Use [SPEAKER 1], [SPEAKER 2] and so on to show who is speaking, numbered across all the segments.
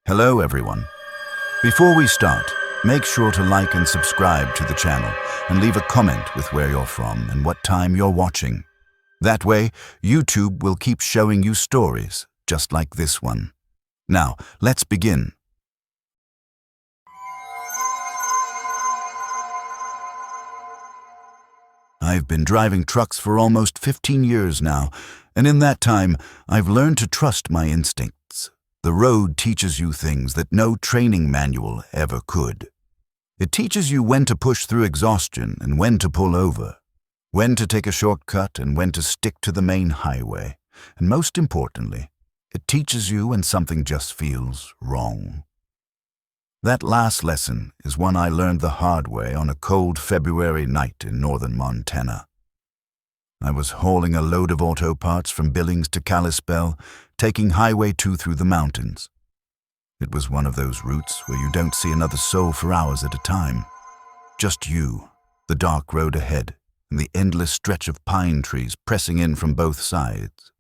[SPEAKER 1] Hello everyone. Before we start, make sure to like and subscribe to the channel and leave a comment with where you're from and what time you're watching. That way, YouTube will keep showing you stories just like this one. Now, let's begin. I've been driving trucks for almost 15 years now, and in that time, I've learned to trust my instincts. The road teaches you things that no training manual ever could. It teaches you when to push through exhaustion and when to pull over, when to take a shortcut and when to stick to the main highway. And most importantly, it teaches you when something just feels wrong. That last lesson is one I learned the hard way on a cold February night in northern Montana. I was hauling a load of auto parts from Billings to Kalispell, taking Highway 2 through the mountains. It was one of those routes where you don't see another soul for hours at a time. Just you, the dark road ahead, and the endless stretch of pine trees pressing in from both sides.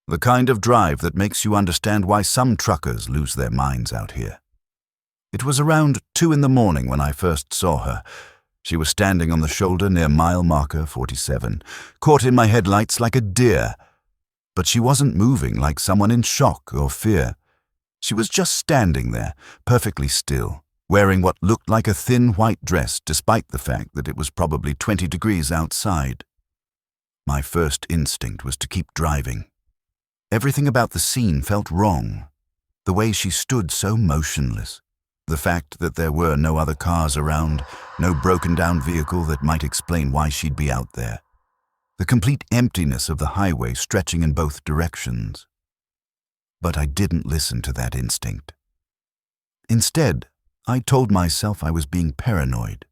[SPEAKER 1] The kind of drive that makes you understand why some truckers lose their minds out here. It was around 2 in the morning when I first saw her. She was standing on the shoulder near mile marker 47, caught in my headlights like a deer. But she wasn't moving like someone in shock or fear. She was just standing there, perfectly still, wearing what looked like a thin white dress despite the fact that it was probably 20 degrees outside. My first instinct was to keep driving. Everything about the scene felt wrong. The way she stood so motionless. The fact that there were no other cars around, no broken-down vehicle that might explain why she'd be out there. The complete emptiness of the highway stretching in both directions. But I didn't listen to that instinct. Instead, I told myself I was being paranoid.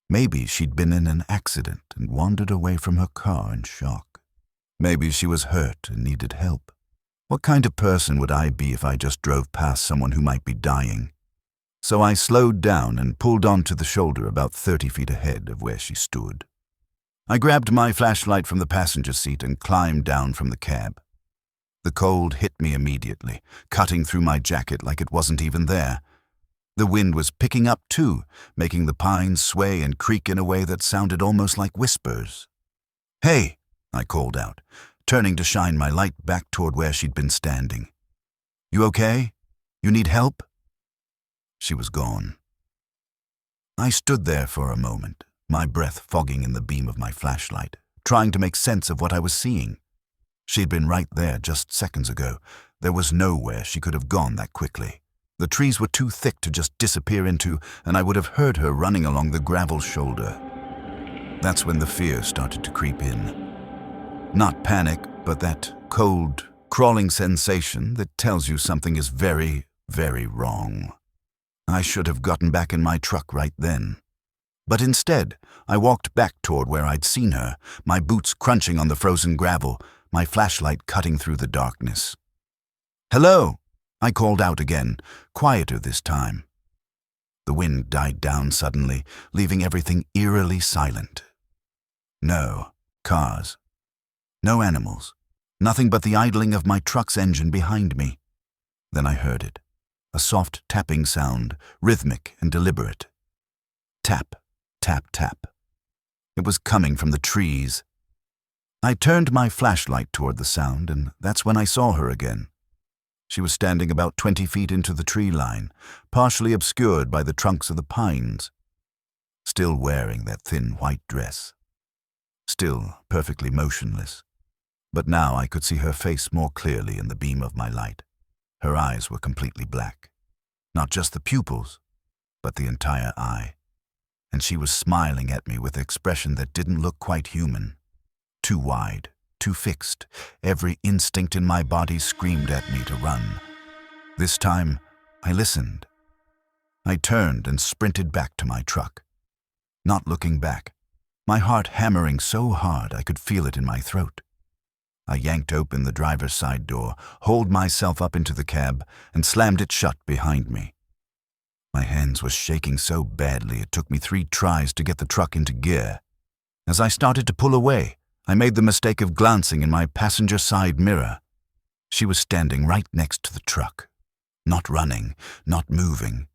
[SPEAKER 1] Maybe she'd been in an accident and wandered away from her car in shock. Maybe she was hurt and needed help. What kind of person would I be if I just drove past someone who might be dying? So I slowed down and pulled onto the shoulder about 30 feet ahead of where she stood. I grabbed my flashlight from the passenger seat and climbed down from the cab. The cold hit me immediately, cutting through my jacket like it wasn't even there. The wind was picking up too, making the pines sway and creak in a way that sounded almost like whispers. "Hey," I called out, turning to shine my light back toward where she'd been standing. "You okay? You need help?" She was gone. I stood there for a moment, my breath fogging in the beam of my flashlight, trying to make sense of what I was seeing. She'd been right there just seconds ago. There was nowhere she could have gone that quickly. The trees were too thick to just disappear into, and I would have heard her running along the gravel shoulder. That's when the fear started to creep in. Not panic, but that cold, crawling sensation that tells you something is very, very wrong. I should have gotten back in my truck right then. But instead, I walked back toward where I'd seen her, my boots crunching on the frozen gravel, my flashlight cutting through the darkness. "Hello," I called out again, quieter this time. The wind died down suddenly, leaving everything eerily silent. No cars. No animals. Nothing but the idling of my truck's engine behind me. Then I heard it. A soft tapping sound, rhythmic and deliberate. Tap, tap, tap. It was coming from the trees. I turned my flashlight toward the sound, and that's when I saw her again. She was standing about 20 feet into the tree line, partially obscured by the trunks of the pines. Still wearing that thin white dress. Still perfectly motionless. But now I could see her face more clearly in the beam of my light. Her eyes were completely black. Not just the pupils, but the entire eye. And she was smiling at me with an expression that didn't look quite human. Too wide, too fixed. Every instinct in my body screamed at me to run. This time, I listened. I turned and sprinted back to my truck. Not looking back, my heart hammering so hard I could feel it in my throat. I yanked open the driver's side door, hauled myself up into the cab, and slammed it shut behind me. My hands were shaking so badly it took me 3 tries to get the truck into gear. As I started to pull away, I made the mistake of glancing in my passenger side mirror. She was standing right next to the truck. Not running, not moving.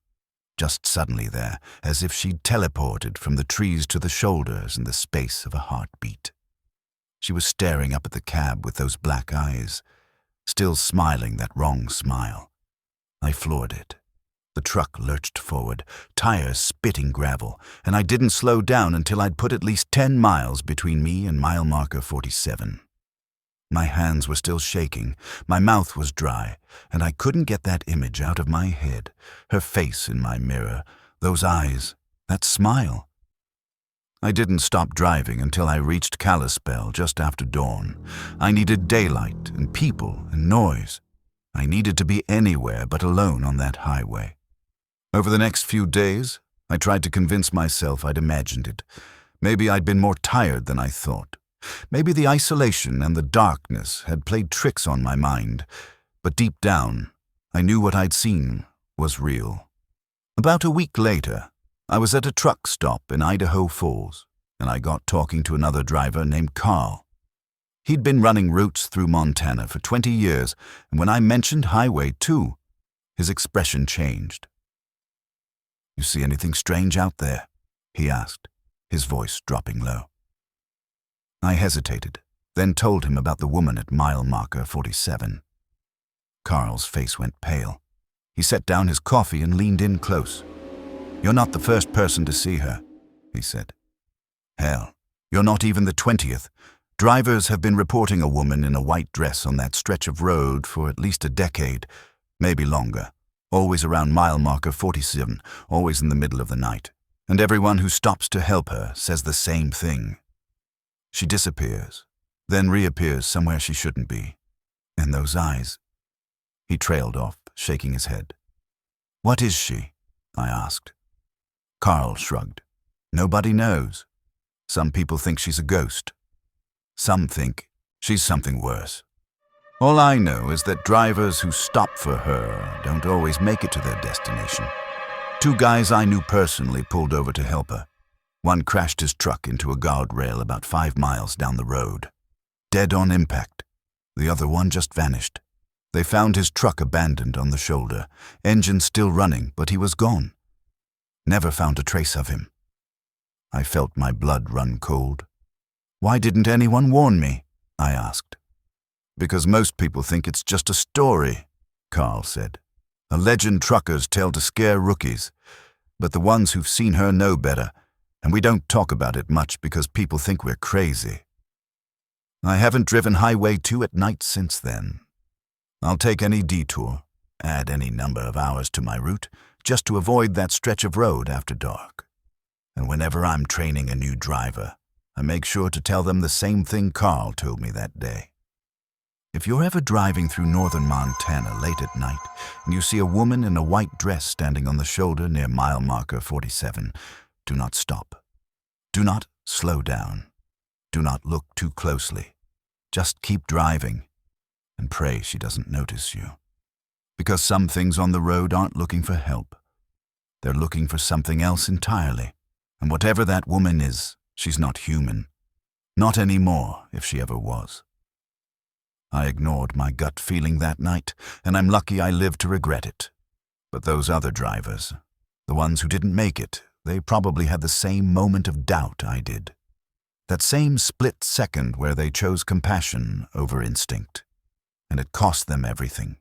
[SPEAKER 1] Just suddenly there, as if she'd teleported from the trees to the shoulders in the space of a heartbeat. She was staring up at the cab with those black eyes, still smiling that wrong smile. I floored it. The truck lurched forward, tires spitting gravel, and I didn't slow down until I'd put at least 10 miles between me and mile marker 47. My hands were still shaking, my mouth was dry, and I couldn't get that image out of my head, her face in my mirror, those eyes, that smile. I didn't stop driving until I reached Kalispell just after dawn. I needed daylight and people and noise. I needed to be anywhere but alone on that highway. Over the next few days, I tried to convince myself I'd imagined it. Maybe I'd been more tired than I thought. Maybe the isolation and the darkness had played tricks on my mind, but deep down, I knew what I'd seen was real. About a week later, I was at a truck stop in Idaho Falls, and I got talking to another driver named Carl. He'd been running routes through Montana for 20 years, and when I mentioned Highway 2, his expression changed. "You see anything strange out there?" he asked, his voice dropping low. I hesitated, then told him about the woman at mile marker 47. Carl's face went pale. He set down his coffee and leaned in close. "You're not the first person to see her," he said. "Hell, you're not even the 20th. Drivers have been reporting a woman in a white dress on that stretch of road for at least a decade, maybe longer, always around mile marker 47, always in the middle of the night. And everyone who stops to help her says the same thing. She disappears, then reappears somewhere she shouldn't be. And those eyes." He trailed off, shaking his head. "What is she?" I asked. Carl shrugged. "Nobody knows. Some people think she's a ghost. Some think she's something worse. All I know is that drivers who stop for her don't always make it to their destination. 2 guys I knew personally pulled over to help her. One crashed his truck into a guardrail about 5 miles down the road. Dead on impact. The other one just vanished. They found his truck abandoned on the shoulder, engine still running, but he was gone. Never found a trace of him." I felt my blood run cold. "Why didn't anyone warn me?" I asked. "Because most people think it's just a story," Carl said. "A legend truckers tell to scare rookies. But the ones who've seen her know better, and we don't talk about it much because people think we're crazy. I haven't driven Highway 2 at night since then. I'll take any detour, add any number of hours to my route, just to avoid that stretch of road after dark. And whenever I'm training a new driver, I make sure to tell them the same thing Carl told me that day. If you're ever driving through northern Montana late at night and you see a woman in a white dress standing on the shoulder near mile marker 47, do not stop. Do not slow down. Do not look too closely. Just keep driving and pray she doesn't notice you. Because some things on the road aren't looking for help. They're looking for something else entirely. And whatever that woman is, she's not human. Not anymore, if she ever was. I ignored my gut feeling that night, and I'm lucky I lived to regret it. But those other drivers, the ones who didn't make it, they probably had the same moment of doubt I did. That same split second where they chose compassion over instinct. And it cost them everything.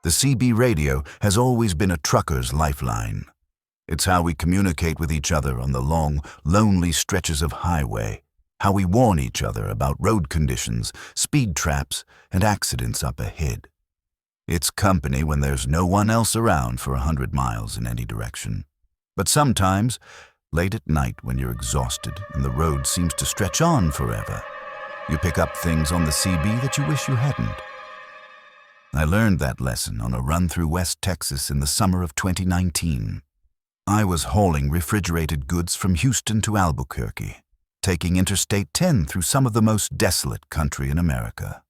[SPEAKER 1] The CB radio has always been a trucker's lifeline. It's how we communicate with each other on the long, lonely stretches of highway, how we warn each other about road conditions, speed traps, and accidents up ahead. It's company when there's no one else around for 100 miles in any direction. But sometimes, late at night when you're exhausted and the road seems to stretch on forever, you pick up things on the CB that you wish you hadn't. I learned that lesson on a run through West Texas in the summer of 2019. I was hauling refrigerated goods from Houston to Albuquerque, taking Interstate 10 through some of the most desolate country in America.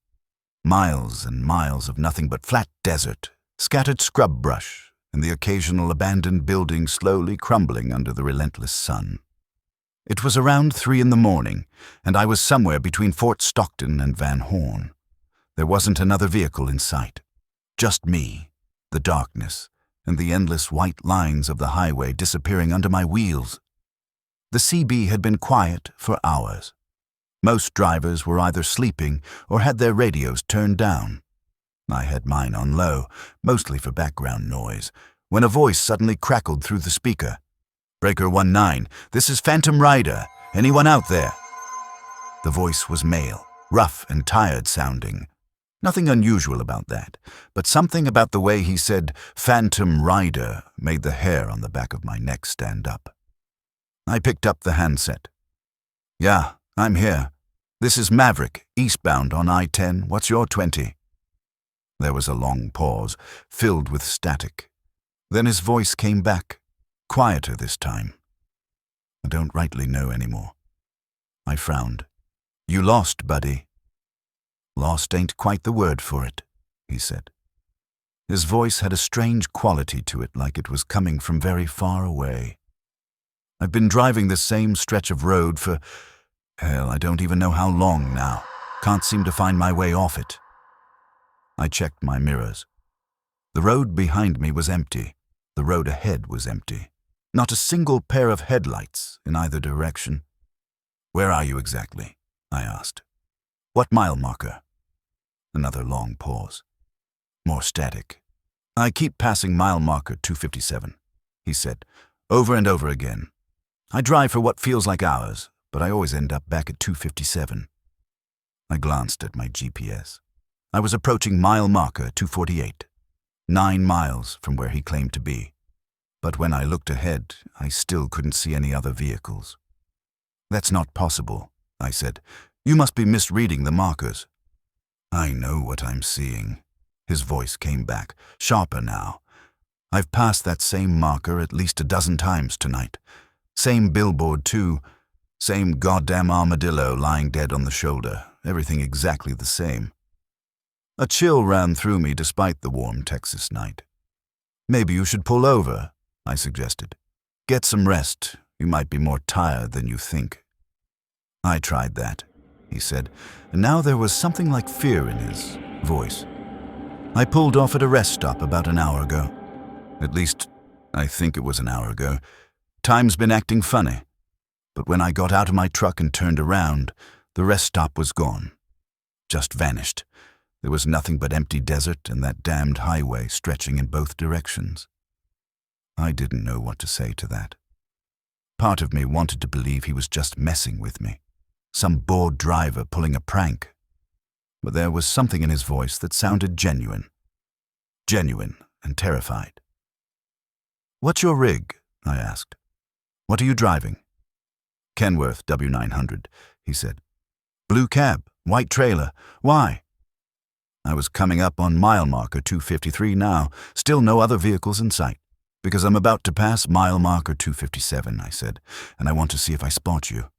[SPEAKER 1] Miles and miles of nothing but flat desert, scattered scrub brush, and the occasional abandoned building slowly crumbling under the relentless sun. It was around 3 in the morning, and I was somewhere between Fort Stockton and Van Horn. There wasn't another vehicle in sight. Just me, the darkness, and the endless white lines of the highway disappearing under my wheels. The CB had been quiet for hours. Most drivers were either sleeping or had their radios turned down. I had mine on low, mostly for background noise, when a voice suddenly crackled through the speaker. "Breaker 19, this is Phantom Rider. Anyone out there?" The voice was male, rough and tired sounding. Nothing unusual about that, but something about the way he said Phantom Rider made the hair on the back of my neck stand up. I picked up the handset. "Yeah, I'm here. This is Maverick, eastbound on I-10. What's your 20? There was a long pause, filled with static. Then his voice came back, quieter this time. I don't rightly know anymore. I frowned. "You lost, buddy." "Lost ain't quite the word for it," he said. His voice had a strange quality to it, like it was coming from very far away. "I've been driving the same stretch of road for, hell, I don't even know how long now. Can't seem to find my way off it." I checked my mirrors. The road behind me was empty. The road ahead was empty. Not a single pair of headlights in either direction. "Where are you exactly?" I asked. "What mile marker?" Another long pause. More static. "I keep passing mile marker 257, he said, over and over again. I drive for what feels like hours, but I always end up back at 257. I glanced at my GPS. I was approaching mile marker 248, 9 miles from where he claimed to be. But when I looked ahead, I still couldn't see any other vehicles. "That's not possible," I said. "You must be misreading the markers." "I know what I'm seeing." His voice came back, sharper now. "I've passed that same marker at least a dozen times tonight. Same billboard, too. Same goddamn armadillo lying dead on the shoulder. Everything exactly the same." A chill ran through me despite the warm Texas night. "Maybe you should pull over," I suggested. "Get some rest. You might be more tired than you think." "I tried that," he said, and now there was something like fear in his voice. "I pulled off at a rest stop about an hour ago. At least, I think it was an hour ago. Time's been acting funny. But when I got out of my truck and turned around, the rest stop was gone. Just vanished. There was nothing but empty desert and that damned highway stretching in both directions." I didn't know what to say to that. Part of me wanted to believe he was just messing with me, some bored driver pulling a prank. But there was something in his voice that sounded genuine. Genuine and terrified. "What's your rig?" I asked. "What are you driving?" "Kenworth W900, he said. "Blue cab, white trailer. Why?" I was coming up on mile marker 253 now, still no other vehicles in sight. "Because I'm about to pass mile marker 257, I said, "and I want to see if I spot you."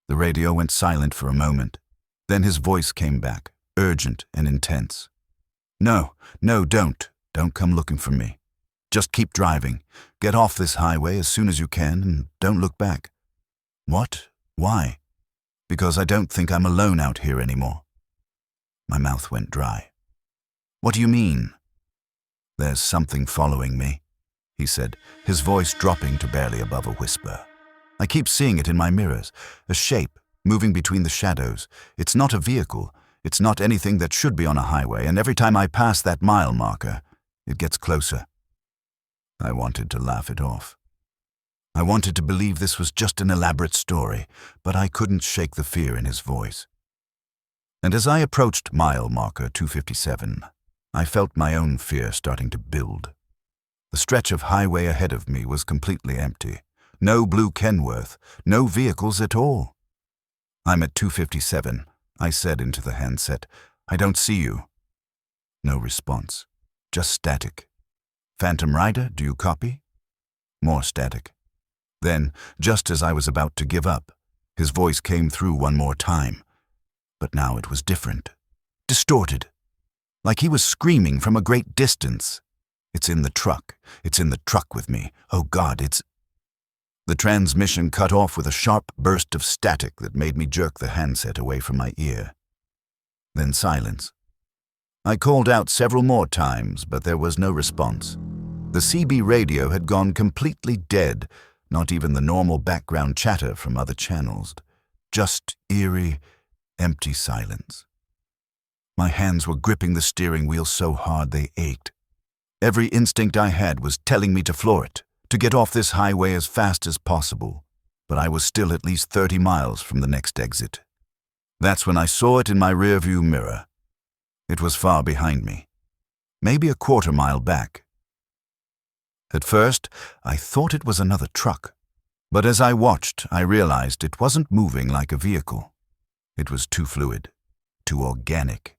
[SPEAKER 1] The radio went silent for a moment. Then his voice came back, urgent and intense. No, don't. Don't come looking for me. Just keep driving. Get off this highway as soon as you can and don't look back." "What? Why?" "Because I don't think I'm alone out here anymore." My mouth went dry. "What do you mean?" "There's something following me," he said, his voice dropping to barely above a whisper. "I keep seeing it in my mirrors, a shape moving between the shadows. It's not a vehicle. It's not anything that should be on a highway, and every time I pass that mile marker, it gets closer." I wanted to laugh it off. I wanted to believe this was just an elaborate story, but I couldn't shake the fear in his voice. And as I approached mile marker 257, I felt my own fear starting to build. The stretch of highway ahead of me was completely empty. No blue Kenworth, no vehicles at all. "I'm at 257, I said into the handset. "I don't see you." No response, just static. "Phantom Rider, do you copy?" More static. Then, just as I was about to give up, his voice came through one more time. But now it was different. Distorted. Like he was screaming from a great distance. "It's in the truck. It's in the truck with me. Oh God, it's..." The transmission cut off with a sharp burst of static that made me jerk the handset away from my ear. Then silence. I called out several more times, but there was no response. The CB radio had gone completely dead, not even the normal background chatter from other channels. Just eerie, empty silence. My hands were gripping the steering wheel so hard they ached. Every instinct I had was telling me to floor it, to get off this highway as fast as possible, but I was still at least 30 miles from the next exit. That's when I saw it in my rearview mirror. It was far behind me, maybe a quarter-mile back. At first, I thought it was another truck, but as I watched, I realized it wasn't moving like a vehicle. It was too fluid, too organic.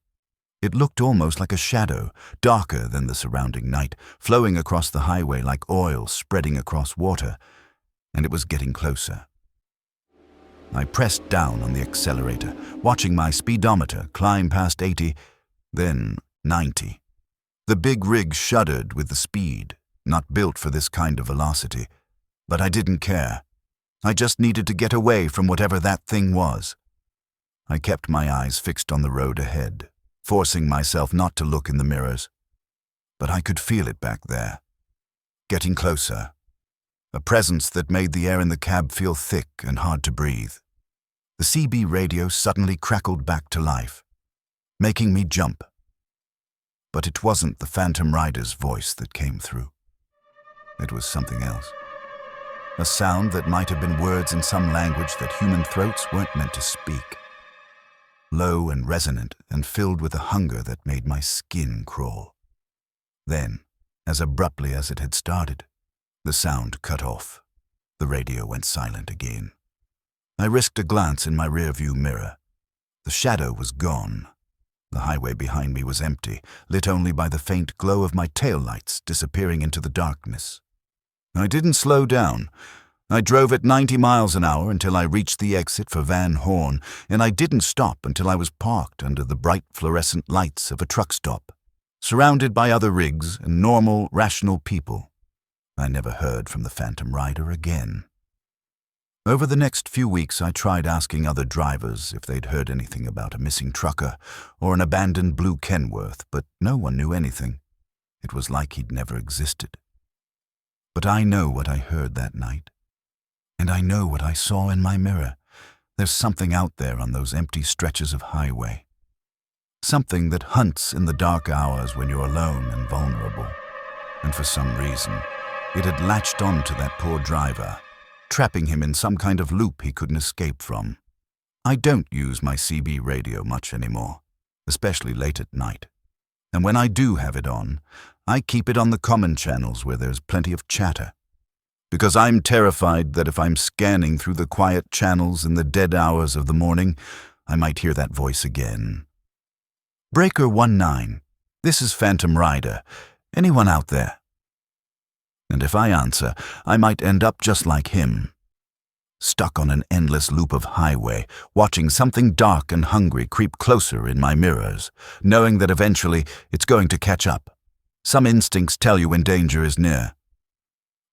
[SPEAKER 1] It looked almost like a shadow, darker than the surrounding night, flowing across the highway like oil spreading across water, and it was getting closer. I pressed down on the accelerator, watching my speedometer climb past 80, then 90. The big rig shuddered with the speed, not built for this kind of velocity, but I didn't care. I just needed to get away from whatever that thing was. I kept my eyes fixed on the road ahead, forcing myself not to look in the mirrors. But I could feel it back there, getting closer, a presence that made the air in the cab feel thick and hard to breathe. The CB radio suddenly crackled back to life, making me jump. But it wasn't the Phantom Rider's voice that came through. It was something else. A sound that might have been words in some language that human throats weren't meant to speak. Low and resonant and filled with a hunger that made my skin crawl. Then, as abruptly as it had started, the sound cut off. The radio went silent again. I risked a glance in my rearview mirror. The shadow was gone. The highway behind me was empty, lit only by the faint glow of my taillights disappearing into the darkness. I didn't slow down. I drove at 90 miles an hour until I reached the exit for Van Horn, and I didn't stop until I was parked under the bright fluorescent lights of a truck stop, surrounded by other rigs and normal, rational people. I never heard from the Phantom Rider again. Over the next few weeks, I tried asking other drivers if they'd heard anything about a missing trucker or an abandoned blue Kenworth, but no one knew anything. It was like he'd never existed. But I know what I heard that night. And I know what I saw in my mirror. There's something out there on those empty stretches of highway. Something that hunts in the dark hours when you're alone and vulnerable. And for some reason, it had latched on to that poor driver, trapping him in some kind of loop he couldn't escape from. I don't use my CB radio much anymore, especially late at night. And when I do have it on, I keep it on the common channels where there's plenty of chatter. Because I'm terrified that if I'm scanning through the quiet channels in the dead hours of the morning, I might hear that voice again. Breaker 19, this is Phantom Rider. Anyone out there? And if I answer, I might end up just like him, stuck on an endless loop of highway, watching something dark and hungry creep closer in my mirrors, knowing that eventually it's going to catch up. Some instincts tell you when danger is near.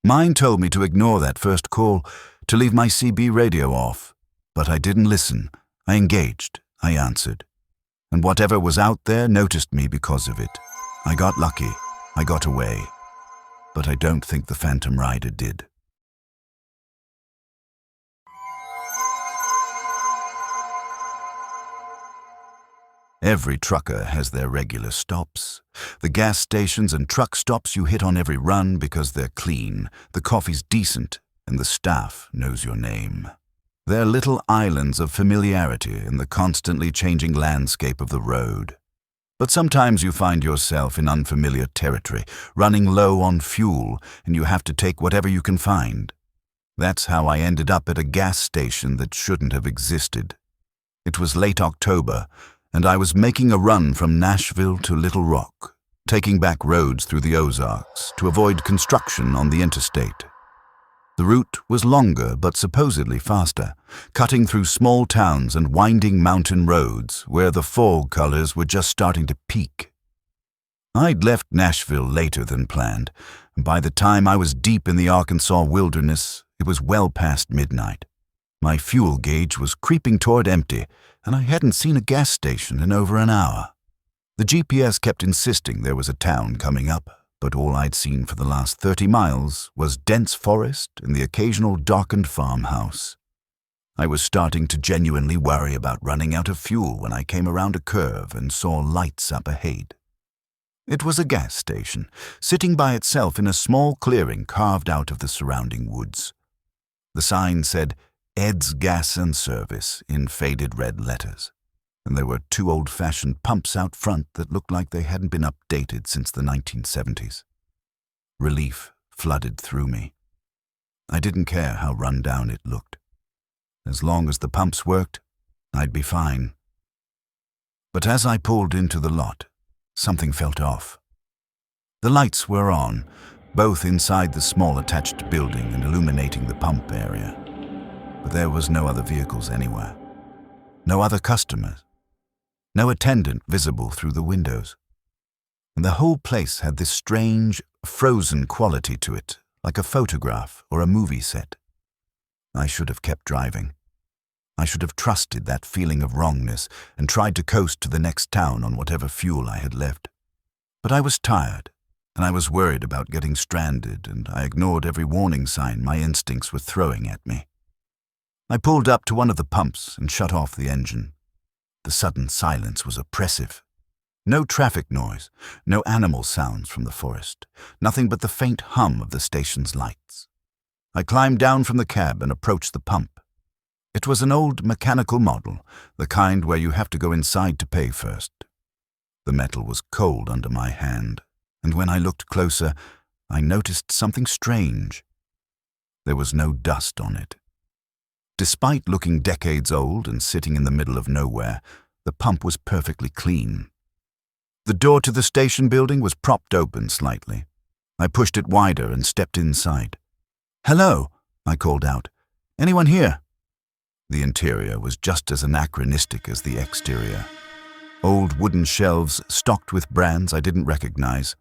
[SPEAKER 1] Mine told me to ignore that first call, to leave my CB radio off. But I didn't listen. I engaged. I answered. And whatever was out there noticed me because of it. I got lucky. I got away. But I don't think the Phantom Rider did. Every trucker has their regular stops. The gas stations and truck stops you hit on every run because they're clean, the coffee's decent, and the staff knows your name. They're little islands of familiarity in the constantly changing landscape of the road. But sometimes you find yourself in unfamiliar territory, running low on fuel, and you have to take whatever you can find. That's how I ended up at a gas station that shouldn't have existed. It was late October, and I was making a run from Nashville to Little Rock, taking back roads through the Ozarks to avoid construction on the Interstate. The route was longer but supposedly faster, cutting through small towns and winding mountain roads where the fall colors were just starting to peak. I'd left Nashville later than planned, and by the time I was deep in the Arkansas wilderness, It was well past midnight. My fuel gauge was creeping toward empty, and I hadn't seen a gas station in over an hour. The GPS kept insisting there was a town coming up, but all I'd seen for the last 30 miles was dense forest and the occasional darkened farmhouse. I was starting to genuinely worry about running out of fuel when I came around a curve and saw lights up ahead. It was a gas station, sitting by itself in a small clearing carved out of the surrounding woods. The sign said, "Ed's Gas and Service," in faded red letters, and there were two old-fashioned pumps out front that looked like they hadn't been updated since the 1970s. Relief flooded through me. I didn't care how run down it looked. As long as the pumps worked, I'd be fine. But as I pulled into the lot, something felt off. The lights were on, both inside the small attached building and illuminating the pump area. But there was no other vehicles anywhere. No other customers. No attendant visible through the windows. And the whole place had this strange, frozen quality to it, like a photograph or a movie set. I should have kept driving. I should have trusted that feeling of wrongness and tried to coast to the next town on whatever fuel I had left. But I was tired, and I was worried about getting stranded, and I ignored every warning sign my instincts were throwing at me. I pulled up to one of the pumps and shut off the engine. The sudden silence was oppressive. No traffic noise, no animal sounds from the forest, nothing but the faint hum of the station's lights. I climbed down from the cab and approached the pump. It was an old mechanical model, the kind where you have to go inside to pay first. The metal was cold under my hand, and when I looked closer, I noticed something strange. There was no dust on it. Despite looking decades old and sitting in the middle of nowhere, the pump was perfectly clean. The door to the station building was propped open slightly. I pushed it wider and stepped inside. "Hello," I called out. "Anyone here?" The interior was just as anachronistic as the exterior. Old wooden shelves stocked with brands I didn't recognize.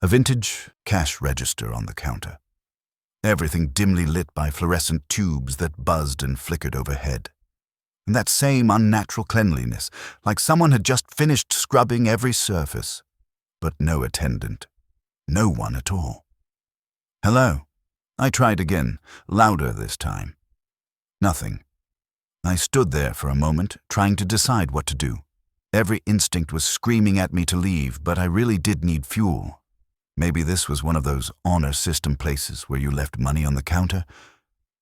[SPEAKER 1] A vintage cash register on the counter. Everything dimly lit by fluorescent tubes that buzzed and flickered overhead. And that same unnatural cleanliness, like someone had just finished scrubbing every surface. But no attendant. No one at all. "Hello." I tried again, louder this time. Nothing. I stood there for a moment, trying to decide what to do. Every instinct was screaming at me to leave, but I really did need fuel. Maybe this was one of those honor system places where you left money on the counter.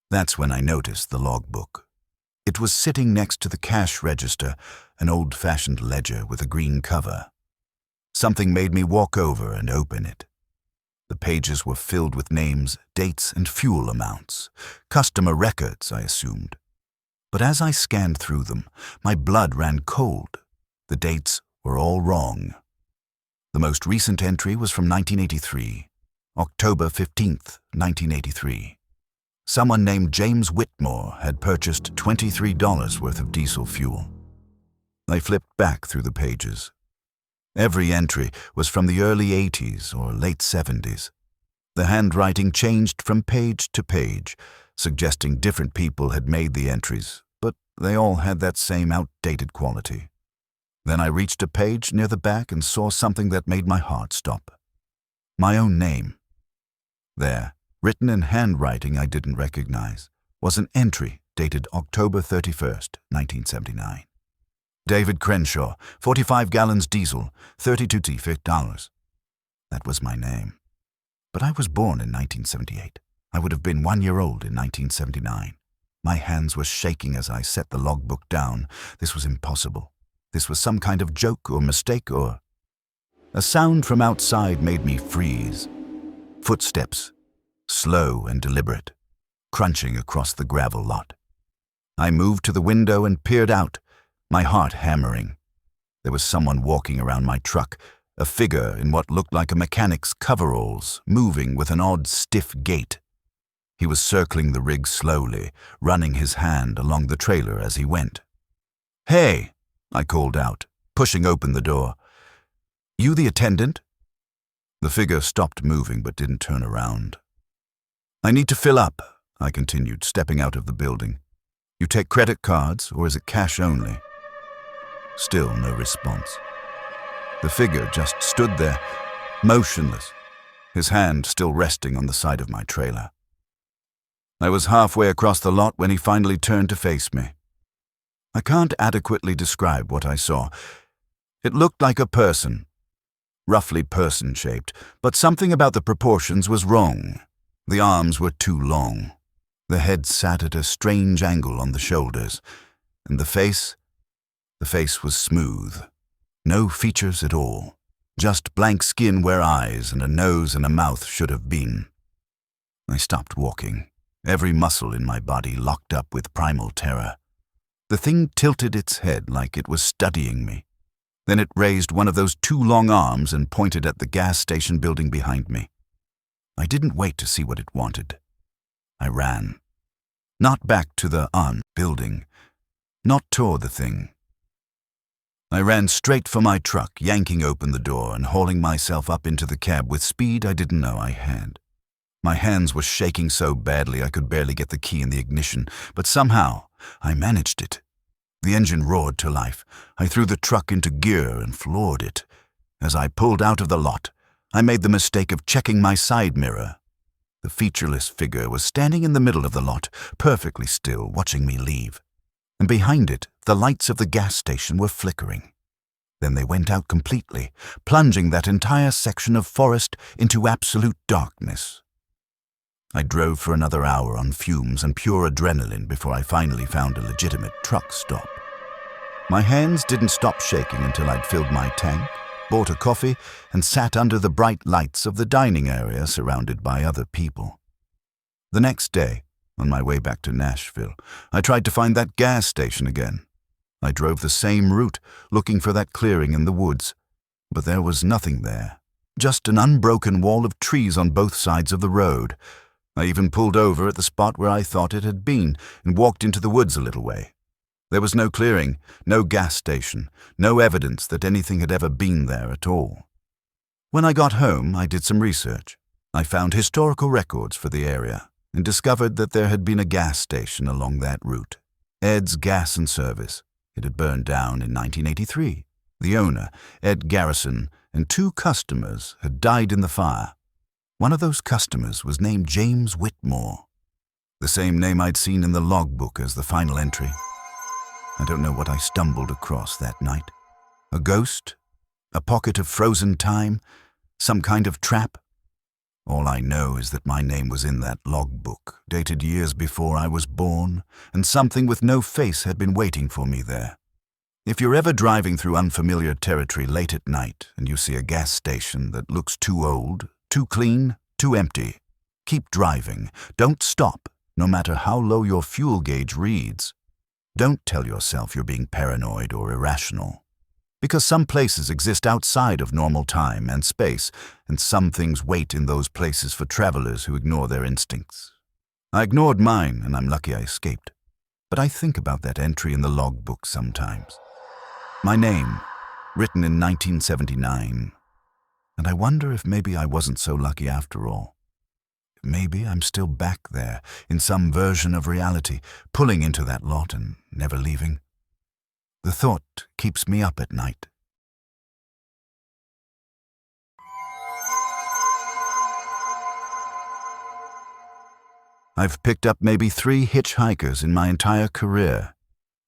[SPEAKER 1] That's when I noticed the logbook. It was sitting next to the cash register, an old-fashioned ledger with a green cover. Something made me walk over and open it. The pages were filled with names, dates, and fuel amounts. Customer records, I assumed. But as I scanned through them, my blood ran cold. The dates were all wrong. The most recent entry was from 1983, October 15th, 1983. Someone named James Whitmore had purchased $23 worth of diesel fuel. I flipped back through the pages. Every entry was from the early 80s or late 70s. The handwriting changed from page to page, suggesting different people had made the entries, but they all had that same outdated quality. Then I reached a page near the back and saw something that made my heart stop. My own name. There, written in handwriting I didn't recognize, was an entry dated October 31st, 1979. David Crenshaw, 45 gallons diesel, $32. That was my name. But I was born in 1978. I would have been 1 year old in 1979. My hands were shaking as I set the logbook down. This was impossible. This was some kind of joke or mistake or... A sound from outside made me freeze. Footsteps, slow and deliberate, crunching across the gravel lot. I moved to the window and peered out, my heart hammering. There was someone walking around my truck, a figure in what looked like a mechanic's coveralls, moving with an odd, stiff gait. He was circling the rig slowly, running his hand along the trailer as he went. "Hey!" I called out, pushing open the door. "You the attendant?" The figure stopped moving but didn't turn around. "I need to fill up," I continued, stepping out of the building. "You take credit cards, or is it cash only?" Still no response. The figure just stood there, motionless, his hand still resting on the side of my trailer. I was halfway across the lot when he finally turned to face me. I can't adequately describe what I saw. It looked like a person, roughly person-shaped, but something about the proportions was wrong. The arms were too long. The head sat at a strange angle on the shoulders, and the face was smooth. No features at all, just blank skin where eyes and a nose and a mouth should have been. I stopped walking, every muscle in my body locked up with primal terror. The thing tilted its head like it was studying me. Then it raised one of those two long arms and pointed at the gas station building behind me. I didn't wait to see what it wanted. I ran. Not back to the building, not toward the thing. I ran straight for my truck, yanking open the door and hauling myself up into the cab with speed I didn't know I had. My hands were shaking so badly I could barely get the key in the ignition, but somehow I managed it. The engine roared to life. I threw the truck into gear and floored it. As I pulled out of the lot, I made the mistake of checking my side mirror. The featureless figure was standing in the middle of the lot, perfectly still, watching me leave. And behind it, the lights of the gas station were flickering. Then they went out completely, plunging that entire section of forest into absolute darkness. I drove for another hour on fumes and pure adrenaline before I finally found a legitimate truck stop. My hands didn't stop shaking until I'd filled my tank, bought a coffee, and sat under the bright lights of the dining area surrounded by other people. The next day, on my way back to Nashville, I tried to find that gas station again. I drove the same route, looking for that clearing in the woods, but there was nothing there, just an unbroken wall of trees on both sides of the road. I even pulled over at the spot where I thought it had been and walked into the woods a little way. There was no clearing, no gas station, no evidence that anything had ever been there at all. When I got home, I did some research. I found historical records for the area and discovered that there had been a gas station along that route, Ed's Gas and Service. It had burned down in 1983. The owner, Ed Garrison, and 2 customers had died in the fire. One of those customers was named James Whitmore, the same name I'd seen in the logbook as the final entry. I don't know what I stumbled across that night. A ghost? A pocket of frozen time? Some kind of trap? All I know is that my name was in that logbook, dated years before I was born, and something with no face had been waiting for me there. If you're ever driving through unfamiliar territory late at night and you see a gas station that looks too old, too clean, too empty, keep driving. Don't stop, no matter how low your fuel gauge reads. Don't tell yourself you're being paranoid or irrational, because some places exist outside of normal time and space, and some things wait in those places for travelers who ignore their instincts. I ignored mine, and I'm lucky I escaped. But I think about that entry in the logbook sometimes. My name, written in 1979. And I wonder if maybe I wasn't so lucky after all. Maybe I'm still back there, in some version of reality, pulling into that lot and never leaving. The thought keeps me up at night. I've picked up maybe 3 hitchhikers in my entire career.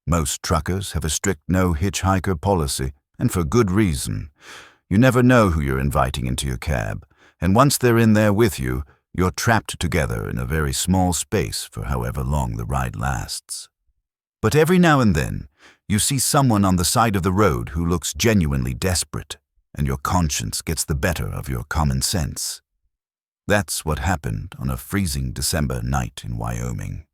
[SPEAKER 1] Most truckers have a strict no hitchhiker policy, and for good reason. You never know who you're inviting into your cab, and once they're in there with you, you're trapped together in a very small space for however long the ride lasts. But every now and then, you see someone on the side of the road who looks genuinely desperate, and your conscience gets the better of your common sense. That's what happened on a freezing December night in Wyoming.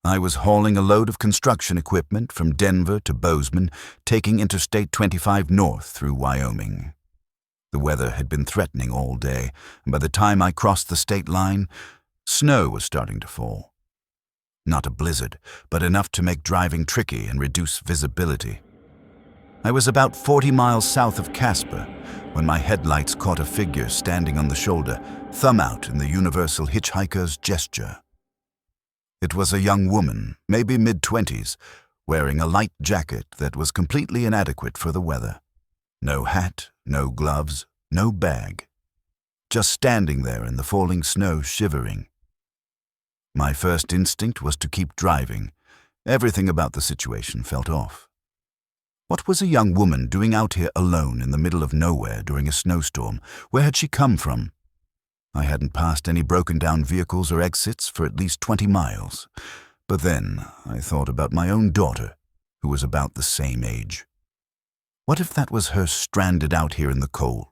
[SPEAKER 1] I was hauling a load of construction equipment from Denver to Bozeman, taking Interstate 25 north through Wyoming. The weather had been threatening all day, and by the time I crossed the state line, snow was starting to fall. Not a blizzard, but enough to make driving tricky and reduce visibility. I was about 40 miles south of Casper when my headlights caught a figure standing on the shoulder, thumb out in the universal hitchhiker's gesture. It was a young woman, maybe mid-20s, wearing a light jacket that was completely inadequate for the weather. No hat, no gloves, no bag. Just standing there in the falling snow, shivering. My first instinct was to keep driving. Everything about the situation felt off. What was a young woman doing out here alone in the middle of nowhere during a snowstorm? Where had she come from? I hadn't passed any broken-down vehicles or exits for at least 20 miles. But then I thought about my own daughter, who was about the same age. What if that was her stranded out here in the cold?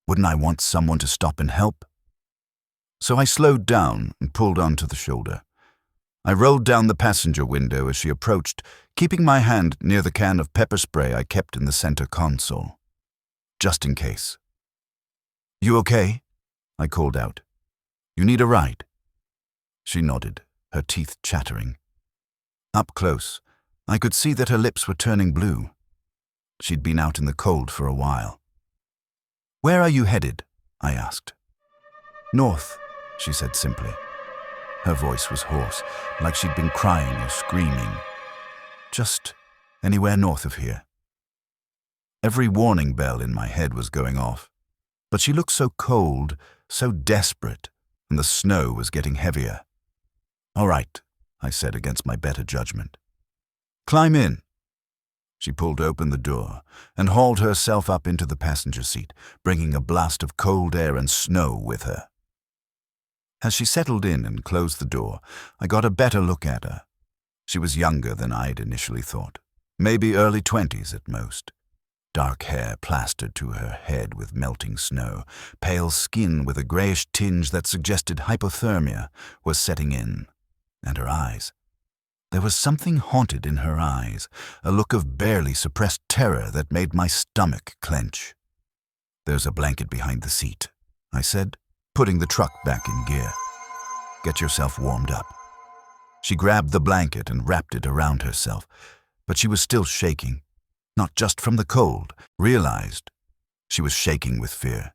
[SPEAKER 1] Wouldn't I want someone to stop and help? So I slowed down and pulled onto the shoulder. I rolled down the passenger window as she approached, keeping my hand near the can of pepper spray I kept in the center console. Just in case. "You okay?" I called out. "You need a ride?" She nodded, her teeth chattering. Up close, I could see that her lips were turning blue. She'd been out in the cold for a while. "Where are you headed?" I asked. "North," she said simply. Her voice was hoarse, like she'd been crying or screaming. "Just anywhere north of here." Every warning bell in my head was going off, but she looked so cold, so desperate, and the snow was getting heavier. "All right," I said against my better judgment. "Climb in." She pulled open the door and hauled herself up into the passenger seat, bringing a blast of cold air and snow with her. As she settled in and closed the door, I got a better look at her. She was younger than I'd initially thought, maybe early 20s at most. Dark hair plastered to her head with melting snow, pale skin with a grayish tinge that suggested hypothermia was setting in, and her eyes. There was something haunted in her eyes, a look of barely suppressed terror that made my stomach clench. "There's a blanket behind the seat," I said, putting the truck back in gear. "Get yourself warmed up." She grabbed the blanket and wrapped it around herself, but she was still shaking, not just from the cold, realized she was shaking with fear.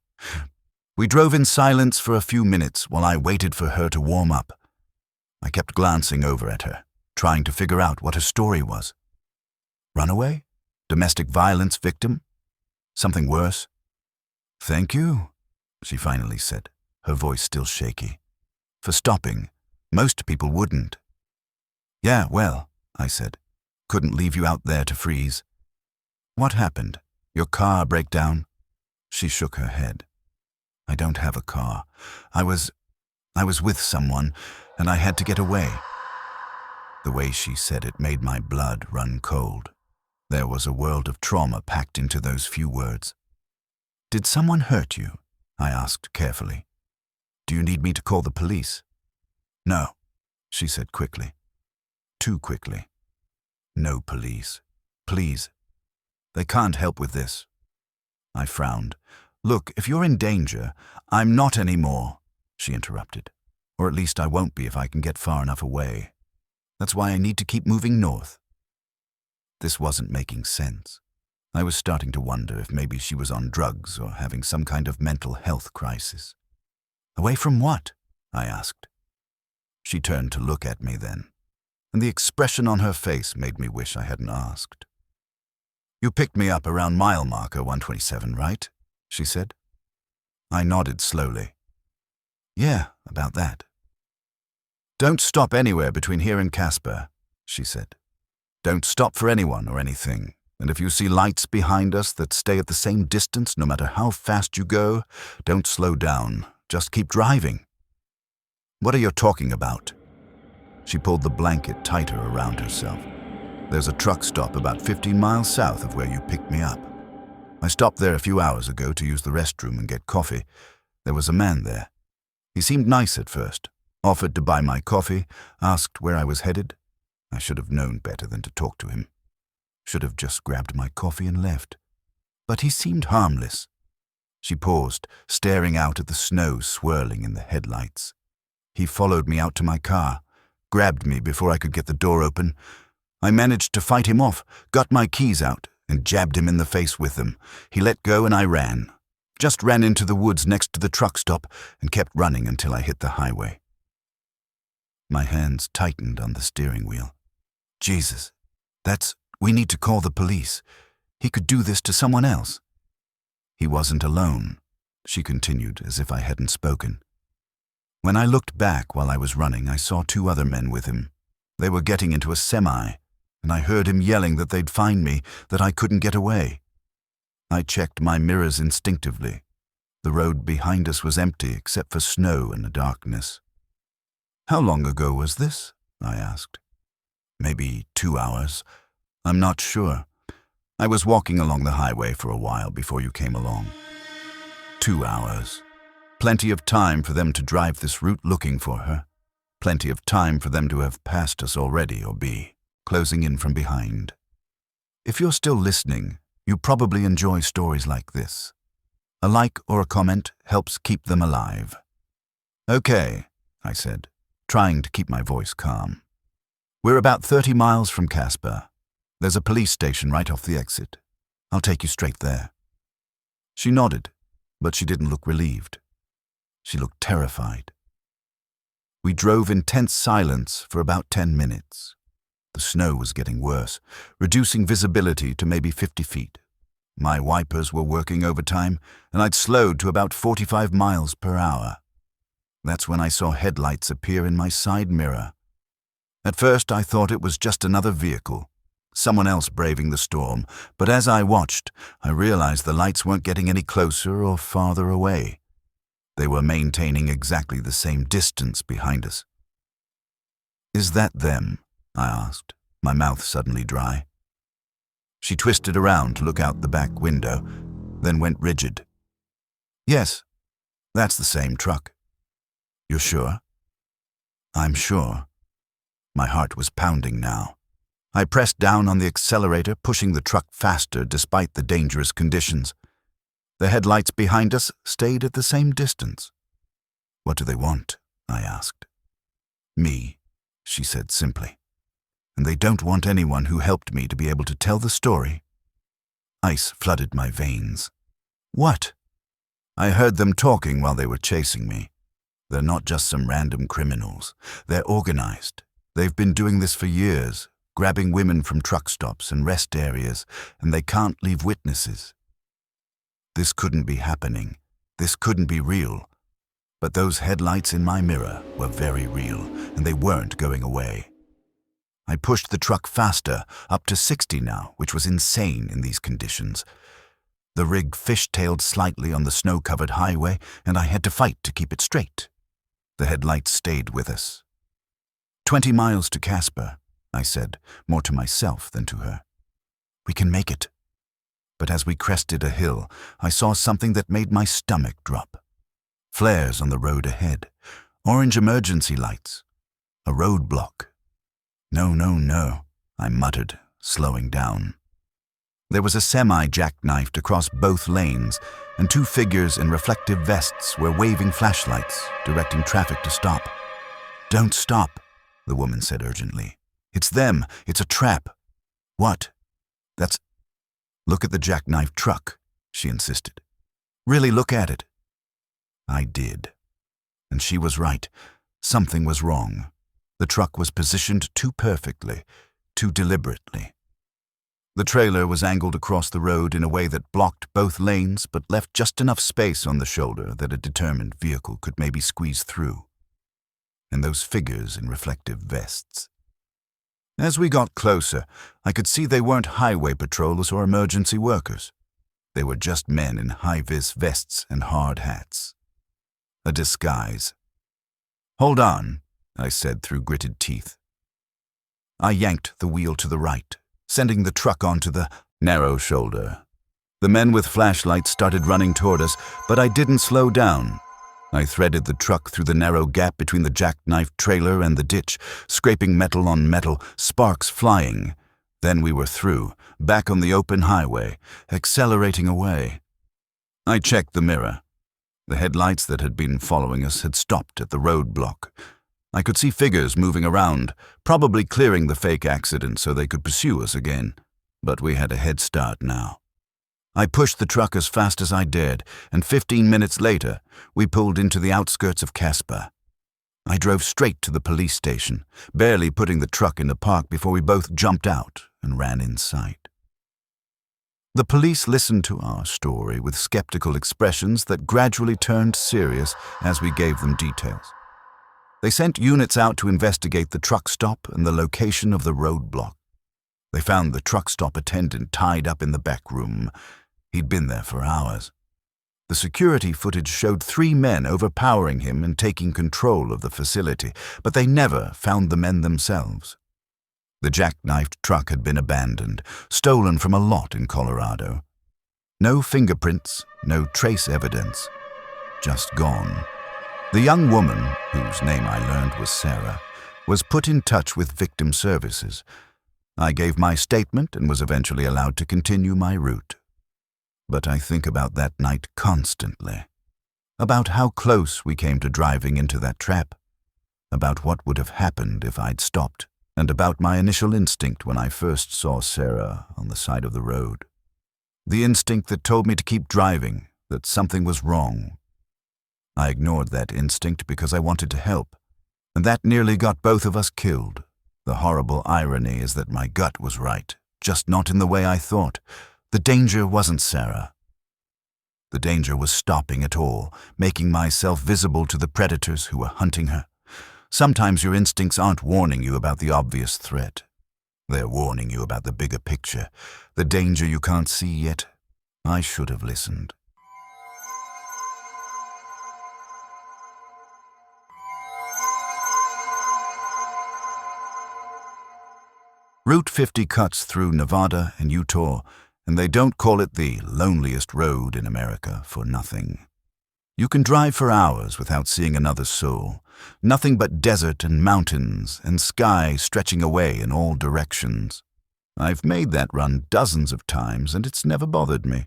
[SPEAKER 1] We drove in silence for a few minutes while I waited for her to warm up. I kept glancing over at her, trying to figure out what her story was. Runaway? Domestic violence victim? Something worse? "Thank you," she finally said, her voice still shaky. "For stopping. Most people wouldn't." "Yeah, well," I said. "Couldn't leave you out there to freeze." "What happened? Your car break down?" She shook her head. "I don't have a car. I was with someone, and I had to get away." The way she said it made my blood run cold. There was a world of trauma packed into those few words. "Did someone hurt you?" I asked carefully. "Do you need me to call the police?" "No," she said quickly. Too quickly. "No police. Please. They can't help with this." I frowned. "Look, if you're in danger—" "I'm not anymore," she interrupted. "Or at least I won't be if I can get far enough away. That's why I need to keep moving north." This wasn't making sense. I was starting to wonder if maybe she was on drugs or having some kind of mental health crisis. "Away from what?" I asked. She turned to look at me then, and the expression on her face made me wish I hadn't asked. "You picked me up around mile marker 127, right?" she said. I nodded slowly. "Yeah, about that." "Don't stop anywhere between here and Casper," she said. "Don't stop for anyone or anything, and if you see lights behind us that stay at the same distance no matter how fast you go, don't slow down, just keep driving." "What are you talking about?" She pulled the blanket tighter around herself. "There's a truck stop about 15 miles south of where you picked me up. I stopped there a few hours ago to use the restroom and get coffee. There was a man there. He seemed nice at first, offered to buy my coffee, asked where I was headed. I should have known better than to talk to him. Should have just grabbed my coffee and left. But he seemed harmless." She paused, staring out at the snow swirling in the headlights. "He followed me out to my car, grabbed me before I could get the door open. I managed to fight him off, got my keys out, and jabbed him in the face with them. He let go and I ran. Just ran into the woods next to the truck stop and kept running until I hit the highway." My hands tightened on the steering wheel. Jesus, we need to call the police. He could do this to someone else. He wasn't alone, she continued as if I hadn't spoken. When I looked back while I was running, I saw 2 other men with him. They were getting into a semi, and I heard him yelling that they'd find me, that I couldn't get away. I checked my mirrors instinctively. The road behind us was empty except for snow and the darkness. How long ago was this? I asked. Maybe 2 hours. I'm not sure. I was walking along the highway for a while before you came along. 2 hours. Plenty of time for them to drive this route looking for her. Plenty of time for them to have passed us already or be closing in from behind. If you're still listening, you probably enjoy stories like this. A like or a comment helps keep them alive. Okay, I said, trying to keep my voice calm. We're about 30 miles from Casper. There's a police station right off the exit. I'll take you straight there. She nodded, but she didn't look relieved. She looked terrified. We drove in tense silence for about 10 minutes. The snow was getting worse, reducing visibility to maybe 50 feet. My wipers were working overtime, and I'd slowed to about 45 miles per hour. That's when I saw headlights appear in my side mirror. At first, I thought it was just another vehicle, someone else braving the storm, but as I watched, I realized the lights weren't getting any closer or farther away. They were maintaining exactly the same distance behind us. Is that them? I asked, my mouth suddenly dry. She twisted around to look out the back window, then went rigid. Yes, that's the same truck. You're sure? I'm sure. My heart was pounding now. I pressed down on the accelerator, pushing the truck faster despite the dangerous conditions. The headlights behind us stayed at the same distance. What do they want? I asked. Me, she said simply. And they don't want anyone who helped me to be able to tell the story. Ice flooded my veins. What? I heard them talking while they were chasing me. They're not just some random criminals. They're organized. They've been doing this for years, grabbing women from truck stops and rest areas, and they can't leave witnesses. This couldn't be happening. This couldn't be real. But those headlights in my mirror were very real, and they weren't going away. I pushed the truck faster, up to 60 now, which was insane in these conditions. The rig fishtailed slightly on the snow-covered highway, and I had to fight to keep it straight. The headlights stayed with us. 20 miles to Casper, I said, more to myself than to her. We can make it. But as we crested a hill, I saw something that made my stomach drop. Flares on the road ahead. Orange emergency lights. A roadblock. No, I muttered, slowing down. There was a semi jackknifed across both lanes, and 2 figures in reflective vests were waving flashlights, directing traffic to stop. Don't stop, the woman said urgently. It's them. It's a trap. What? Look at the jackknife truck, she insisted. Really look at it. I did. And she was right. Something was wrong. The truck was positioned too perfectly, too deliberately. The trailer was angled across the road in a way that blocked both lanes but left just enough space on the shoulder that a determined vehicle could maybe squeeze through. And those figures in reflective vests. As we got closer, I could see they weren't highway patrollers or emergency workers. They were just men in high-vis vests and hard hats. A disguise. Hold on, I said through gritted teeth. I yanked the wheel to the right, sending the truck onto the narrow shoulder. The men with flashlights started running toward us, but I didn't slow down. I threaded the truck through the narrow gap between the jackknife trailer and the ditch, scraping metal on metal, sparks flying. Then we were through, back on the open highway, accelerating away. I checked the mirror. The headlights that had been following us had stopped at the roadblock. I could see figures moving around, probably clearing the fake accident so they could pursue us again. But we had a head start now. I pushed the truck as fast as I dared, and 15 minutes later, we pulled into the outskirts of Casper. I drove straight to the police station, barely putting the truck in the park before we both jumped out and ran inside. The police listened to our story with skeptical expressions that gradually turned serious as we gave them details. They sent units out to investigate the truck stop and the location of the roadblock. They found the truck stop attendant tied up in the back room. He'd been there for hours. The security footage showed 3 men overpowering him and taking control of the facility, but they never found the men themselves. The jackknifed truck had been abandoned, stolen from a lot in Colorado. No fingerprints, no trace evidence, just gone. The young woman, whose name I learned was Sarah, was put in touch with victim services. I gave my statement and was eventually allowed to continue my route. But I think about that night constantly, about how close we came to driving into that trap, about what would have happened if I'd stopped, and about my initial instinct when I first saw Sarah on the side of the road. The instinct that told me to keep driving, that something was wrong. I ignored that instinct because I wanted to help, and that nearly got both of us killed. The horrible irony is that my gut was right, just not in the way I thought. The danger wasn't Sarah. The danger was stopping it all, making myself visible to the predators who were hunting her. Sometimes your instincts aren't warning you about the obvious threat. They're warning you about the bigger picture, the danger you can't see yet. I should have listened. Route 50 cuts through Nevada and Utah, and they don't call it the loneliest road in America for nothing. You can drive for hours without seeing another soul, nothing but desert and mountains and sky stretching away in all directions. I've made that run dozens of times, and it's never bothered me.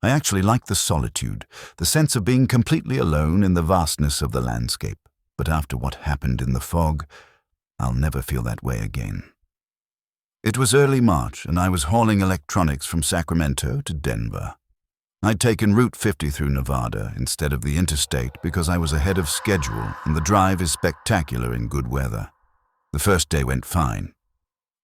[SPEAKER 1] I actually like the solitude, the sense of being completely alone in the vastness of the landscape. But after what happened in the fog, I'll never feel that way again. It was early March, and I was hauling electronics from Sacramento to Denver. I'd taken Route 50 through Nevada instead of the Interstate because I was ahead of schedule, and the drive is spectacular in good weather. The first day went fine.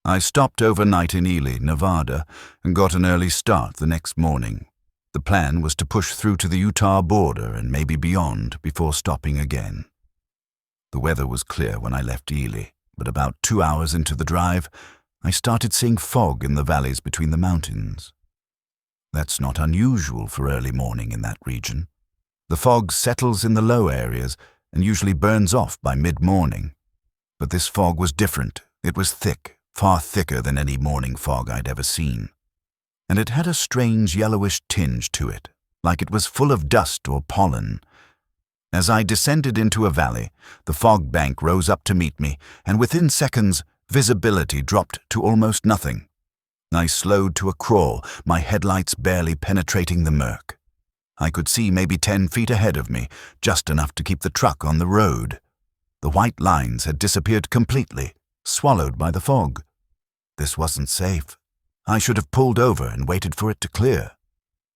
[SPEAKER 1] I stopped overnight in Ely, Nevada, and got an early start the next morning. The plan was to push through to the Utah border and maybe beyond before stopping again. The weather was clear when I left Ely, but about 2 hours into the drive, I started seeing fog in the valleys between the mountains. That's not unusual for early morning in that region. The fog settles in the low areas and usually burns off by mid-morning. But this fog was different. It was thick, far thicker than any morning fog I'd ever seen. And it had a strange yellowish tinge to it, like it was full of dust or pollen. As I descended into a valley, the fog bank rose up to meet me, and within seconds, visibility dropped to almost nothing. I slowed to a crawl, my headlights barely penetrating the murk. I could see maybe 10 feet ahead of me, just enough to keep the truck on the road. The white lines had disappeared completely, swallowed by the fog. This wasn't safe. I should have pulled over and waited for it to clear.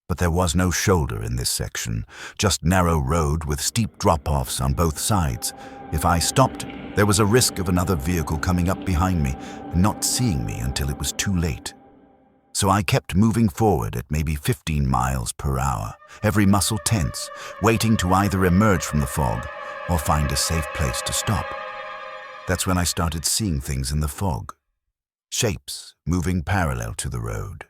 [SPEAKER 1] But there was no shoulder in this section, just narrow road with steep drop-offs on both sides. If I stopped, there was a risk of another vehicle coming up behind me and not seeing me until it was too late. So I kept moving forward at maybe 15 miles per hour, every muscle tense, waiting to either emerge from the fog or find a safe place to stop. That's when I started seeing things in the fog. Shapes moving parallel to the road.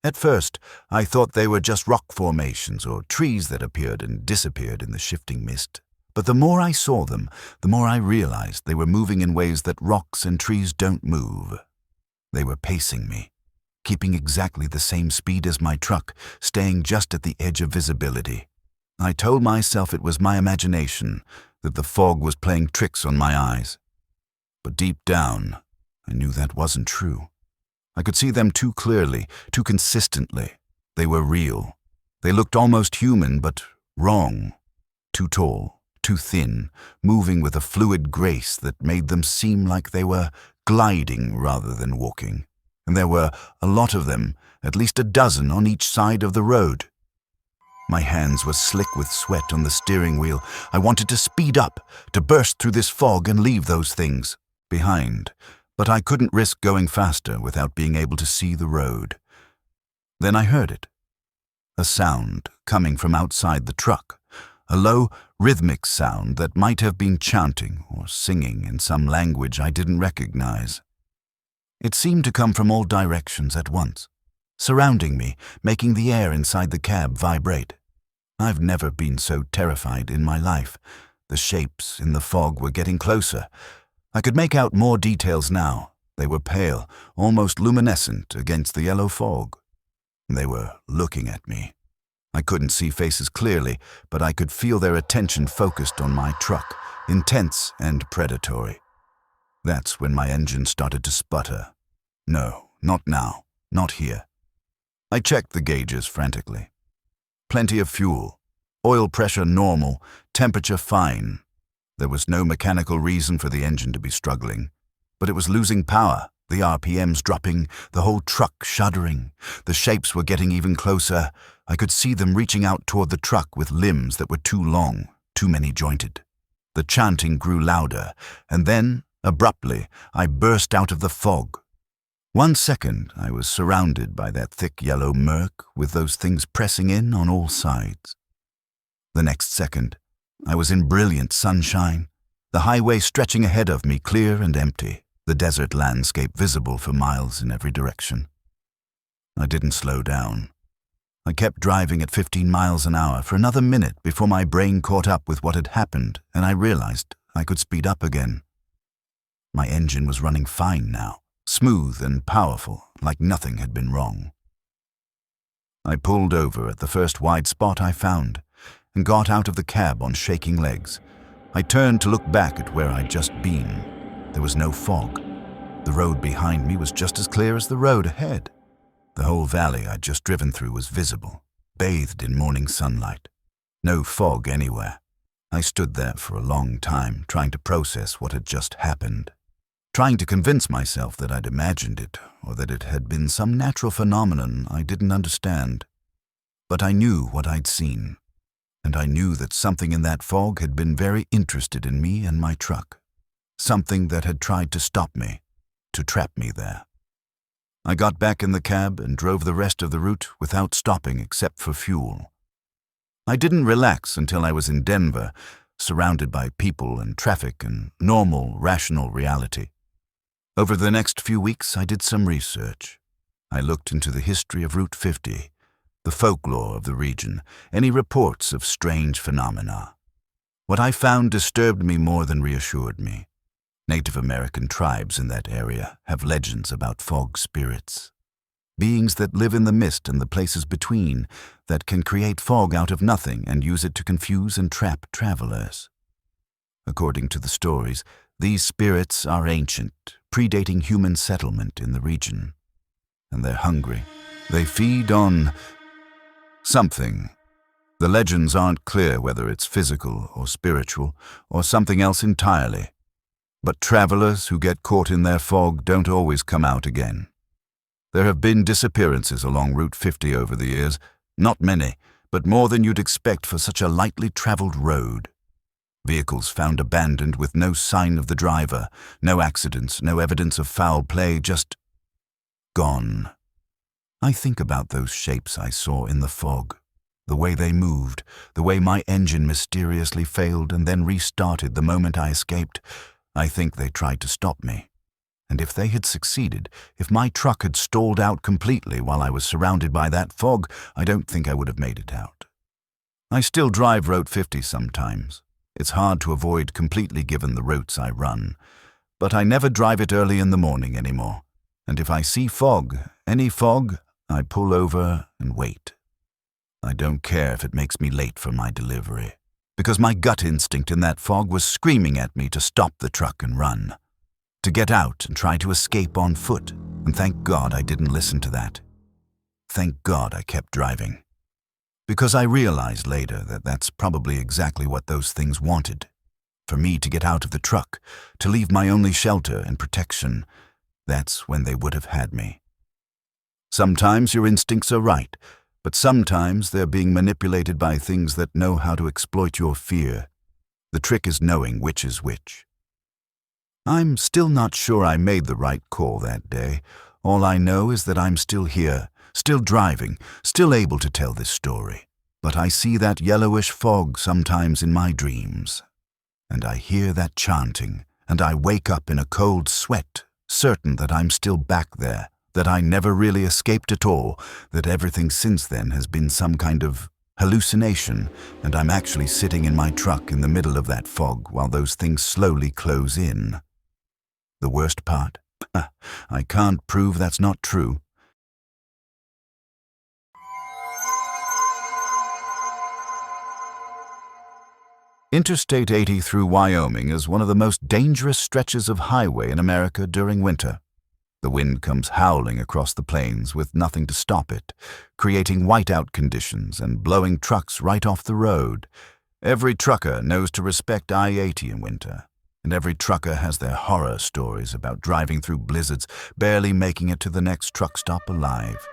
[SPEAKER 1] At first, I thought they were just rock formations or trees that appeared and disappeared in the shifting mist. But the more I saw them, the more I realized they were moving in ways that rocks and trees don't move. They were pacing me, keeping exactly the same speed as my truck, staying just at the edge of visibility. I told myself it was my imagination, that the fog was playing tricks on my eyes. But deep down, I knew that wasn't true. I could see them too clearly, too consistently. They were real. They looked almost human, but wrong. Too tall, too thin, moving with a fluid grace that made them seem like they were gliding rather than walking. And there were a lot of them, at least a dozen on each side of the road. My hands were slick with sweat on the steering wheel. I wanted to speed up, to burst through this fog and leave those things behind. But I couldn't risk going faster without being able to see the road. Then I heard it. A sound coming from outside the truck. A low, rhythmic sound that might have been chanting or singing in some language I didn't recognize. It seemed to come from all directions at once, surrounding me, making the air inside the cab vibrate. I've never been so terrified in my life. The shapes in the fog were getting closer. I could make out more details now. They were pale, almost luminescent against the yellow fog. They were looking at me. I couldn't see faces clearly, but I could feel their attention focused on my truck, intense and predatory. That's when my engine started to sputter. No, not now, not here. I checked the gauges frantically. Plenty of fuel, oil pressure normal, temperature fine. There was no mechanical reason for the engine to be struggling, but it was losing power, the RPMs dropping, the whole truck shuddering. The shapes were getting even closer. I could see them reaching out toward the truck with limbs that were too long, too many jointed. The chanting grew louder, and then, abruptly, I burst out of the fog. 1 second, I was surrounded by that thick yellow murk with those things pressing in on all sides. The next second, I was in brilliant sunshine, the highway stretching ahead of me clear and empty, the desert landscape visible for miles in every direction. I didn't slow down. I kept driving at 15 miles an hour for another minute before my brain caught up with what had happened and I realized I could speed up again. My engine was running fine now, smooth and powerful, like nothing had been wrong. I pulled over at the first wide spot I found and got out of the cab on shaking legs. I turned to look back at where I'd just been. There was no fog. The road behind me was just as clear as the road ahead. The whole valley I'd just driven through was visible, bathed in morning sunlight. No fog anywhere. I stood there for a long time, trying to process what had just happened, trying to convince myself that I'd imagined it, or that it had been some natural phenomenon I didn't understand. But I knew what I'd seen, and I knew that something in that fog had been very interested in me and my truck, something that had tried to stop me, to trap me there. I got back in the cab and drove the rest of the route without stopping except for fuel. I didn't relax until I was in Denver, surrounded by people and traffic and normal, rational reality. Over the next few weeks, I did some research. I looked into the history of Route 50, the folklore of the region, any reports of strange phenomena. What I found disturbed me more than reassured me. Native American tribes in that area have legends about fog spirits, beings that live in the mist and the places between, that can create fog out of nothing and use it to confuse and trap travelers. According to the stories, these spirits are ancient, predating human settlement in the region. And they're hungry. They feed on something. The legends aren't clear whether it's physical or spiritual or something else entirely. But travelers who get caught in their fog don't always come out again. There have been disappearances along Route 50 over the years, not many, but more than you'd expect for such a lightly traveled road. Vehicles found abandoned with no sign of the driver, no accidents, no evidence of foul play, just gone. I think about those shapes I saw in the fog, the way they moved, the way my engine mysteriously failed and then restarted the moment I escaped. I think they tried to stop me. And if they had succeeded, if my truck had stalled out completely while I was surrounded by that fog, I don't think I would have made it out. I still drive Route 50 sometimes. It's hard to avoid completely given the routes I run. But I never drive it early in the morning anymore. And if I see fog, any fog, I pull over and wait. I don't care if it makes me late for my delivery, because my gut instinct in that fog was screaming at me to stop the truck and run, to get out and try to escape on foot, and thank God I didn't listen to that. Thank God I kept driving. Because I realized later that that's probably exactly what those things wanted, for me to get out of the truck, to leave my only shelter and protection. That's when they would have had me. Sometimes your instincts are right, But sometimes they're being manipulated by things that know how to exploit your fear. The trick is knowing which is which. I'm still not sure I made the right call that day. All I know is that I'm still here, still driving, still able to tell this story. But I see that yellowish fog sometimes in my dreams. And I hear that chanting, and I wake up in a cold sweat, certain that I'm still back there, that I never really escaped at all, that everything since then has been some kind of hallucination, and I'm actually sitting in my truck in the middle of that fog while those things slowly close in. The worst part? I can't prove that's not true. Interstate 80 through Wyoming is one of the most dangerous stretches of highway in America during winter. The wind comes howling across the plains with nothing to stop it, creating whiteout conditions and blowing trucks right off the road. Every trucker knows to respect I-80 in winter, and every trucker has their horror stories about driving through blizzards, barely making it to the next truck stop alive.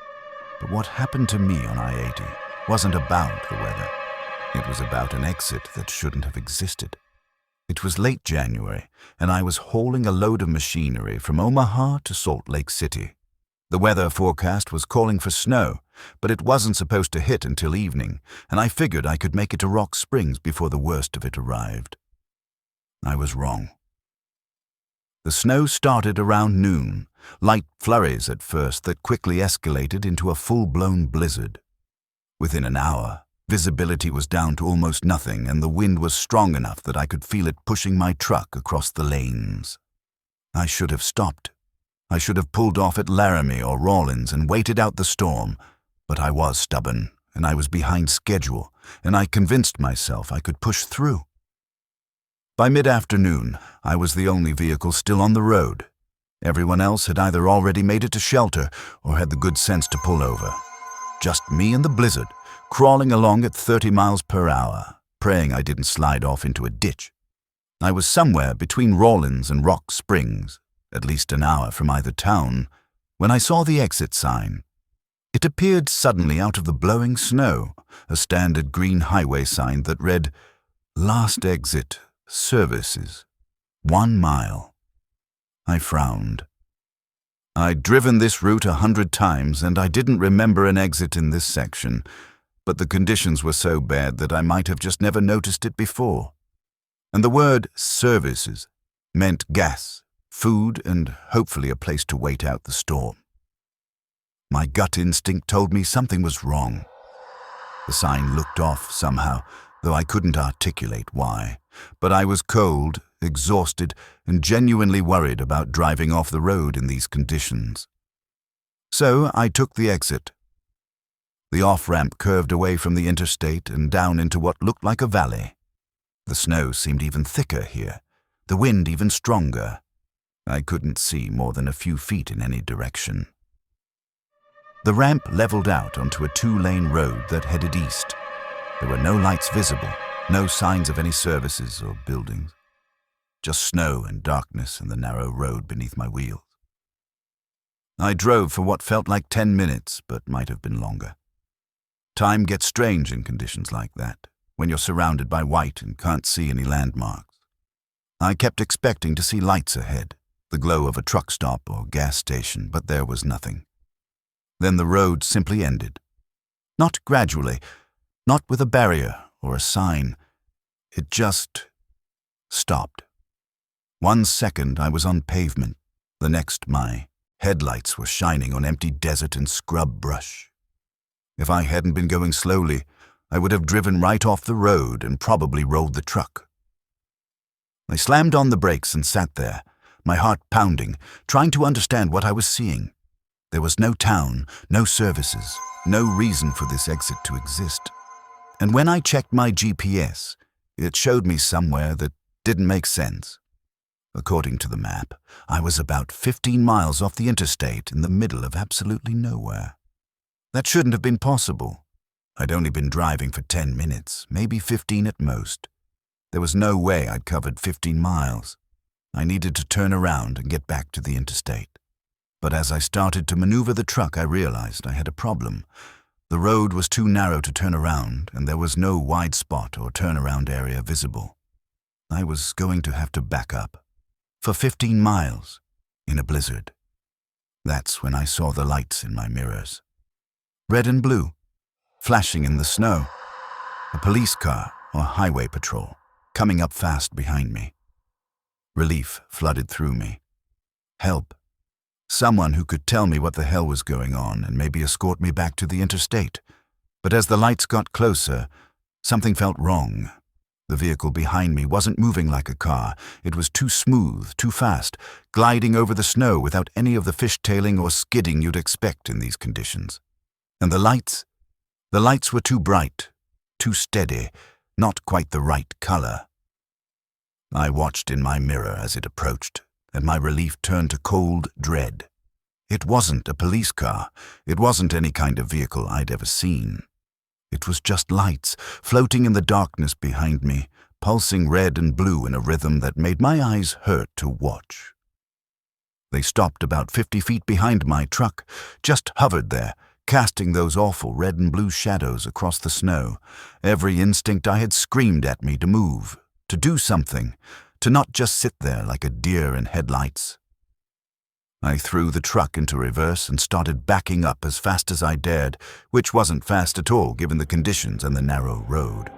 [SPEAKER 1] But what happened to me on I-80 wasn't about the weather. It was about an exit that shouldn't have existed. It was late January, and I was hauling a load of machinery from Omaha to Salt Lake City. The weather forecast was calling for snow, but it wasn't supposed to hit until evening, and I figured I could make it to Rock Springs before the worst of it arrived. I was wrong. The snow started around noon, light flurries at first that quickly escalated into a full-blown blizzard. Within an hour, visibility was down to almost nothing, and the wind was strong enough that I could feel it pushing my truck across the lanes. I should have stopped. I should have pulled off at Laramie or Rawlins and waited out the storm, but I was stubborn, and I was behind schedule, and I convinced myself I could push through. By mid-afternoon, I was the only vehicle still on the road. Everyone else had either already made it to shelter or had the good sense to pull over. Just me and the blizzard, crawling along at 30 miles per hour, praying I didn't slide off into a ditch. I was somewhere between Rawlins and Rock Springs, at least an hour from either town, when I saw the exit sign. It appeared suddenly out of the blowing snow, a standard green highway sign that read, "Last exit, services, 1 mile." I frowned. I'd driven this route 100 times, and I didn't remember an exit in this section, but the conditions were so bad that I might have just never noticed it before. And the word services meant gas, food, and hopefully a place to wait out the storm. My gut instinct told me something was wrong. The sign looked off somehow, though I couldn't articulate why. But I was cold, exhausted, and genuinely worried about driving off the road in these conditions. So I took the exit. The off-ramp curved away from the interstate and down into what looked like a valley. The snow seemed even thicker here, the wind even stronger. I couldn't see more than a few feet in any direction. The ramp leveled out onto a 2-lane road that headed east. There were no lights visible, no signs of any services or buildings. Just snow and darkness and the narrow road beneath my wheels. I drove for what felt like 10 minutes, but might have been longer. Time gets strange in conditions like that, when you're surrounded by white and can't see any landmarks. I kept expecting to see lights ahead, the glow of a truck stop or gas station, but there was nothing. Then the road simply ended. Not gradually, not with a barrier or a sign. It just stopped. 1 second I was on pavement, the next my headlights were shining on empty desert and scrub brush. If I hadn't been going slowly, I would have driven right off the road and probably rolled the truck. I slammed on the brakes and sat there, my heart pounding, trying to understand what I was seeing. There was no town, no services, no reason for this exit to exist. And when I checked my GPS, it showed me somewhere that didn't make sense. According to the map, I was about 15 miles off the interstate in the middle of absolutely nowhere. That shouldn't have been possible. I'd only been driving for 10 minutes, maybe 15 at most. There was no way I'd covered 15 miles. I needed to turn around and get back to the interstate. But as I started to maneuver the truck, I realized I had a problem. The road was too narrow to turn around, and there was no wide spot or turnaround area visible. I was going to have to back up. For 15 miles, in a blizzard. That's when I saw the lights in my mirrors. Red and blue, flashing in the snow. A police car or highway patrol, coming up fast behind me. Relief flooded through me. Help. Someone who could tell me what the hell was going on and maybe escort me back to the interstate. But as the lights got closer, something felt wrong. The vehicle behind me wasn't moving like a car. It was too smooth, too fast, gliding over the snow without any of the fishtailing or skidding you'd expect in these conditions. And the lights were too bright, too steady, not quite the right color. I watched in my mirror as it approached, and my relief turned to cold dread. It wasn't a police car. It wasn't any kind of vehicle I'd ever seen. It was just lights, floating in the darkness behind me, pulsing red and blue in a rhythm that made my eyes hurt to watch. They stopped about 50 feet behind my truck, just hovered there, casting those awful red and blue shadows across the snow. Every instinct I had screamed at me to move, to do something, to not just sit there like a deer in headlights. I threw the truck into reverse and started backing up as fast as I dared, which wasn't fast at all given the conditions and the narrow road.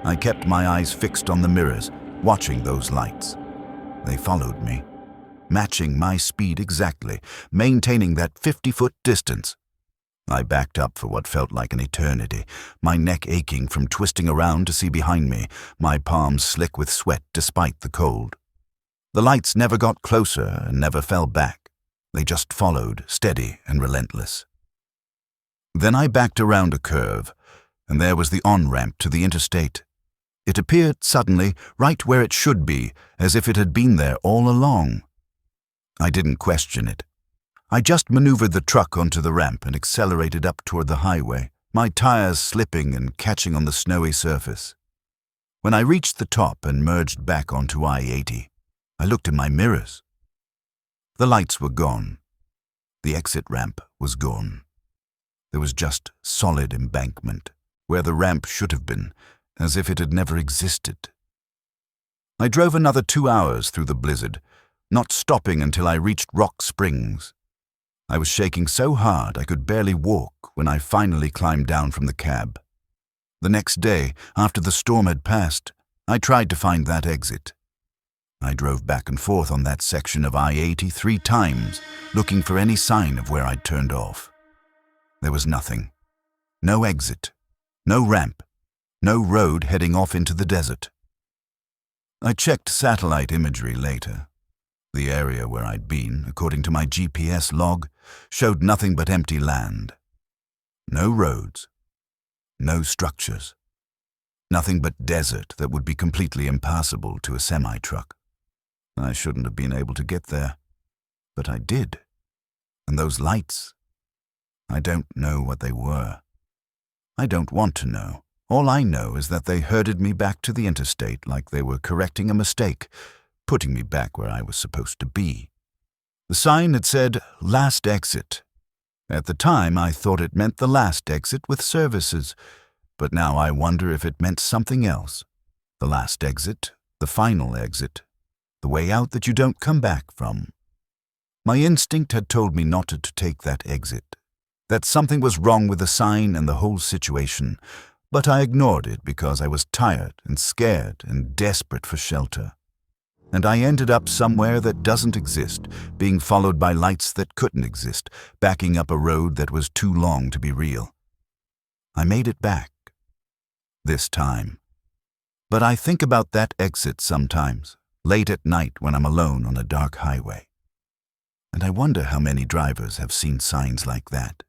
[SPEAKER 1] I kept my eyes fixed on the mirrors, watching those lights. They followed me, matching my speed exactly, maintaining that 50-foot distance. I backed up for what felt like an eternity, my neck aching from twisting around to see behind me, my palms slick with sweat despite the cold. The lights never got closer and never fell back. They just followed, steady and relentless. Then I backed around a curve, and there was the on-ramp to the interstate. It appeared suddenly right where it should be, as if it had been there all along. I didn't question it. I just maneuvered the truck onto the ramp and accelerated up toward the highway, my tires slipping and catching on the snowy surface. When I reached the top and merged back onto I-80, I looked in my mirrors. The lights were gone. The exit ramp was gone. There was just solid embankment, where the ramp should have been, as if it had never existed. I drove another 2 hours through the blizzard, not stopping until I reached Rock Springs. I was shaking so hard I could barely walk when I finally climbed down from the cab. The next day, after the storm had passed, I tried to find that exit. I drove back and forth on that section of I-80 3 times, looking for any sign of where I'd turned off. There was nothing. No exit, no ramp, no road heading off into the desert. I checked satellite imagery later. The area where I'd been, according to my GPS log, showed nothing but empty land. No roads, no structures. Nothing but desert that would be completely impassable to a semi-truck. I shouldn't have been able to get there, but I did. And those lights, I don't know what they were. I don't want to know. All I know is that they herded me back to the interstate like they were correcting a mistake, putting me back where I was supposed to be. The sign had said, "Last exit." At the time, I thought it meant the last exit with services, but now I wonder if it meant something else. The last exit, the final exit, the way out that you don't come back from. My instinct had told me not to take that exit, that something was wrong with the sign and the whole situation, but I ignored it because I was tired and scared and desperate for shelter. And I ended up somewhere that doesn't exist, being followed by lights that couldn't exist, backing up a road that was too long to be real. I made it back. This time. But I think about that exit sometimes, late at night when I'm alone on a dark highway. And I wonder how many drivers have seen signs like that.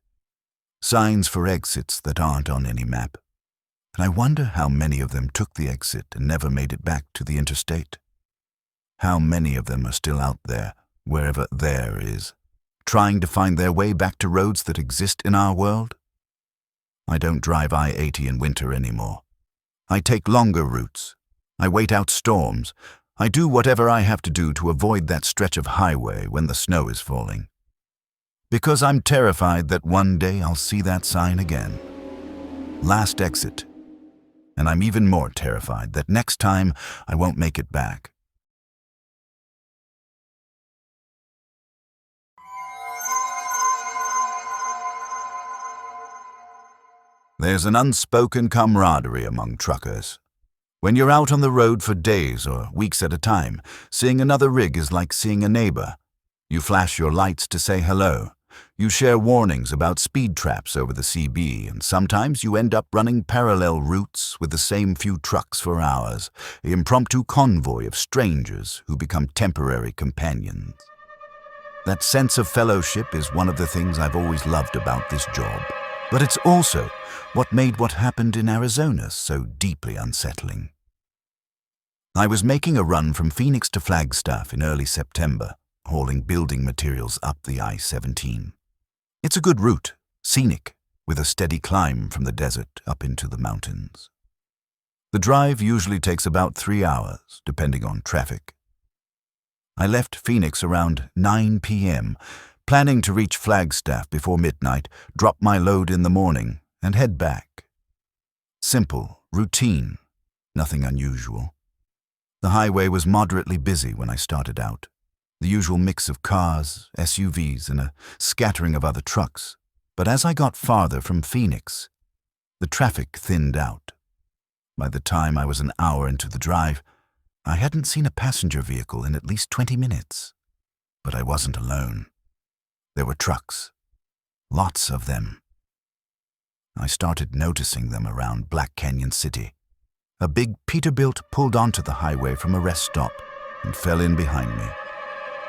[SPEAKER 1] Signs for exits that aren't on any map. And I wonder how many of them took the exit and never made it back to the interstate. How many of them are still out there, wherever there is, trying to find their way back to roads that exist in our world? I don't drive I-80 in winter anymore. I take longer routes. I wait out storms. I do whatever I have to do to avoid that stretch of highway when the snow is falling. Because I'm terrified that one day I'll see that sign again. Last exit. And I'm even more terrified that next time I won't make it back. There's an unspoken camaraderie among truckers. When you're out on the road for days or weeks at a time, seeing another rig is like seeing a neighbor. You flash your lights to say hello. You share warnings about speed traps over the CB, and sometimes you end up running parallel routes with the same few trucks for hours, the impromptu convoy of strangers who become temporary companions. That sense of fellowship is one of the things I've always loved about this job. But it's also what made what happened in Arizona so deeply unsettling. I was making a run from Phoenix to Flagstaff in early September, hauling building materials up the I-17. It's a good route, scenic, with a steady climb from the desert up into the mountains. The drive usually takes about 3 hours, depending on traffic. I left Phoenix around 9 p.m., planning to reach Flagstaff before midnight, drop my load in the morning, and head back. Simple, routine, nothing unusual. The highway was moderately busy when I started out. The usual mix of cars, SUVs, and a scattering of other trucks. But as I got farther from Phoenix, the traffic thinned out. By the time I was an hour into the drive, I hadn't seen a passenger vehicle in at least 20 minutes. But I wasn't alone. There were trucks. Lots of them. I started noticing them around Black Canyon City. A big Peterbilt pulled onto the highway from a rest stop and fell in behind me.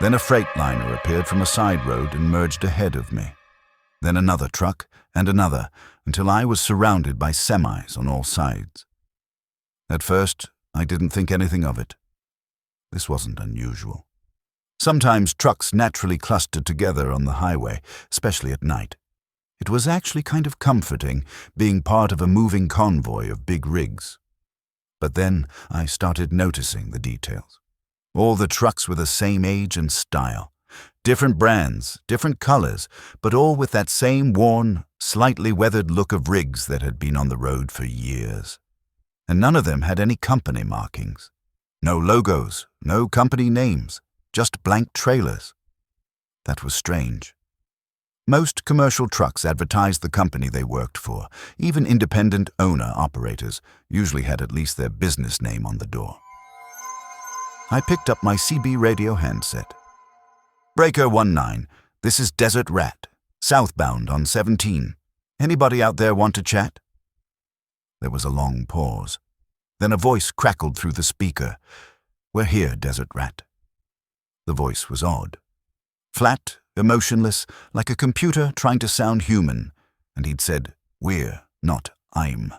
[SPEAKER 1] Then a Freightliner appeared from a side road and merged ahead of me. Then another truck and another, until I was surrounded by semis on all sides. At first, I didn't think anything of it. This wasn't unusual. Sometimes trucks naturally clustered together on the highway, especially at night. It was actually kind of comforting being part of a moving convoy of big rigs. But then I started noticing the details. All the trucks were the same age and style. Different brands, different colors, but all with that same worn, slightly weathered look of rigs that had been on the road for years. And none of them had any company markings. No logos, no company names. Just blank trailers. That was strange. Most commercial trucks advertised the company they worked for. Even independent owner-operators usually had at least their business name on the door. I picked up my CB radio handset. Breaker 19, this is Desert Rat, southbound on 17. Anybody out there want to chat? There was a long pause. Then a voice crackled through the speaker. We're here, Desert Rat. The voice was odd. Flat, emotionless, like a computer trying to sound human, and he'd said, we're, not I'm.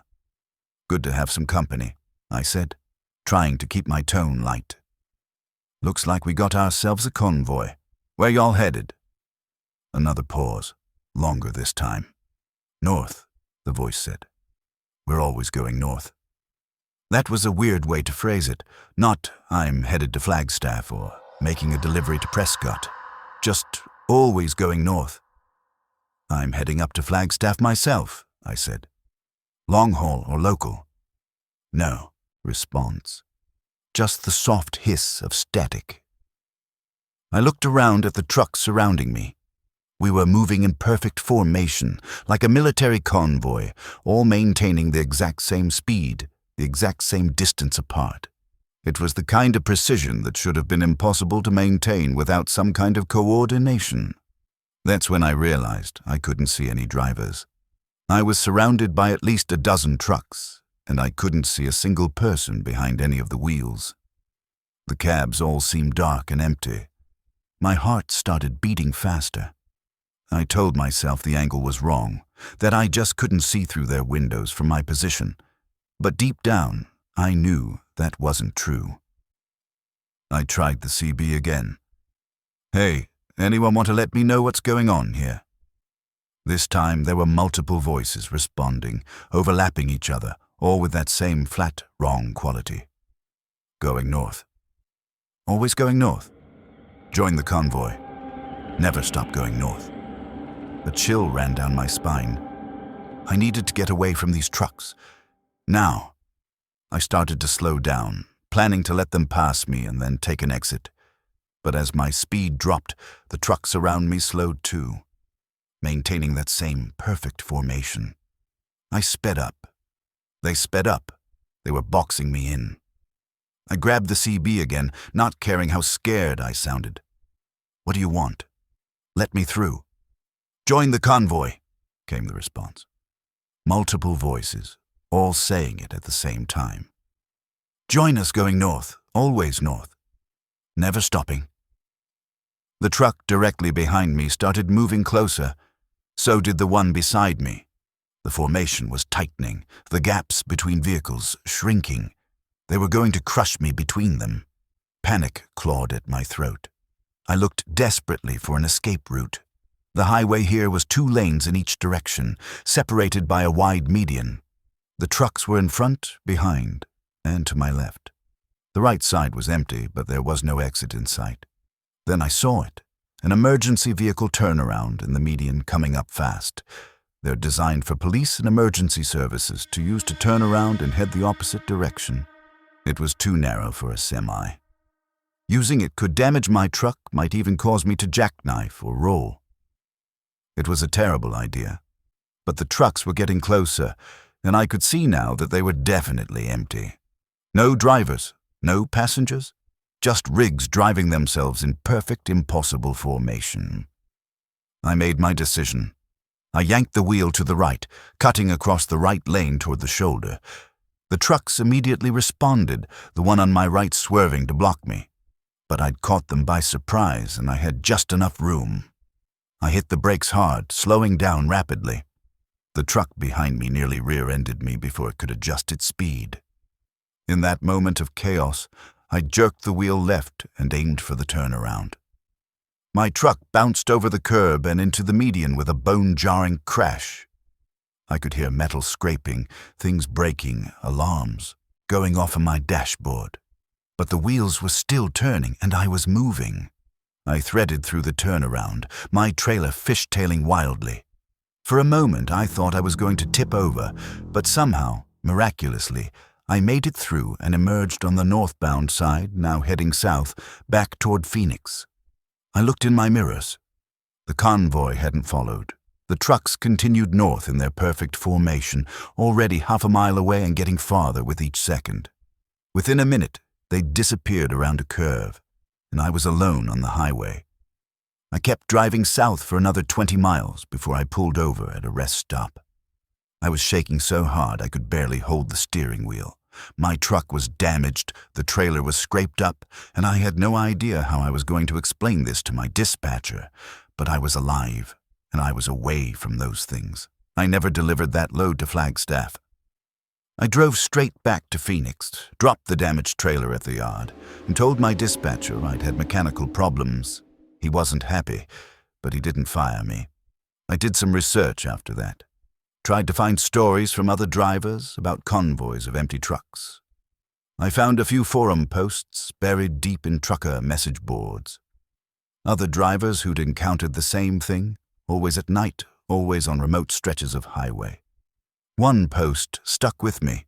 [SPEAKER 1] Good to have some company, I said, trying to keep my tone light. Looks like we got ourselves a convoy. Where y'all headed? Another pause, longer this time. North, the voice said. We're always going north. That was a weird way to phrase it. Not, I'm headed to Flagstaff or making a delivery to Prescott. Just always going north. I'm heading up to Flagstaff myself, I said. Long haul or local? No, response. Just the soft hiss of static. I looked around at the trucks surrounding me. We were moving in perfect formation, like a military convoy, all maintaining the exact same speed, the exact same distance apart. It was the kind of precision that should have been impossible to maintain without some kind of coordination. That's when I realized I couldn't see any drivers. I was surrounded by at least a dozen trucks, and I couldn't see a single person behind any of the wheels. The cabs all seemed dark and empty. My heart started beating faster. I told myself the angle was wrong, that I just couldn't see through their windows from my position. But deep down, I knew that wasn't true. I tried the CB again. Hey, anyone want to let me know what's going on here? This time there were multiple voices responding, overlapping each other, all with that same flat, wrong quality. Going north. Always going north. Join the convoy. Never stop going north. A chill ran down my spine. I needed to get away from these trucks. Now. I started to slow down, planning to let them pass me and then take an exit. But as my speed dropped, the trucks around me slowed too, maintaining that same perfect formation. I sped up. They sped up. They were boxing me in. I grabbed the CB again, not caring how scared I sounded. "What do you want?" "Let me through." "Join the convoy," came the response. Multiple voices, all saying it at the same time. "Join us going north, always north. Never stopping." The truck directly behind me started moving closer. So did the one beside me. The formation was tightening, the gaps between vehicles shrinking. They were going to crush me between them. Panic clawed at my throat. I looked desperately for an escape route. The highway here was 2 lanes in each direction, separated by a wide median. The trucks were in front, behind, and to my left. The right side was empty, but there was no exit in sight. Then I saw it, an emergency vehicle turnaround in the median coming up fast. They're designed for police and emergency services to use to turn around and head the opposite direction. It was too narrow for a semi. Using it could damage my truck, might even cause me to jackknife or roll. It was a terrible idea, but the trucks were getting closer, and I could see now that they were definitely empty. No drivers, no passengers, just rigs driving themselves in perfect impossible formation. I made my decision. I yanked the wheel to the right, cutting across the right lane toward the shoulder. The trucks immediately responded, the one on my right swerving to block me. But I'd caught them by surprise, and I had just enough room. I hit the brakes hard, slowing down rapidly. The truck behind me nearly rear-ended me before it could adjust its speed. In that moment of chaos, I jerked the wheel left and aimed for the turnaround. My truck bounced over the curb and into the median with a bone-jarring crash. I could hear metal scraping, things breaking, alarms, going off on my dashboard. But the wheels were still turning, and I was moving. I threaded through the turnaround, my trailer fishtailing wildly. For a moment, I thought I was going to tip over, but somehow, miraculously, I made it through and emerged on the northbound side, now heading south, back toward Phoenix. I looked in my mirrors. The convoy hadn't followed. The trucks continued north in their perfect formation, already half a mile away and getting farther with each second. Within a minute, they disappeared around a curve, and I was alone on the highway. I kept driving south for another 20 miles before I pulled over at a rest stop. I was shaking so hard I could barely hold the steering wheel. My truck was damaged, the trailer was scraped up, and I had no idea how I was going to explain this to my dispatcher, but I was alive. And I was away from those things. I never delivered that load to Flagstaff. I drove straight back to Phoenix, dropped the damaged trailer at the yard, and told my dispatcher I'd had mechanical problems. He wasn't happy, but he didn't fire me. I did some research after that. Tried to find stories from other drivers about convoys of empty trucks. I found a few forum posts buried deep in trucker message boards. Other drivers who'd encountered the same thing, always at night, always on remote stretches of highway. One post stuck with me.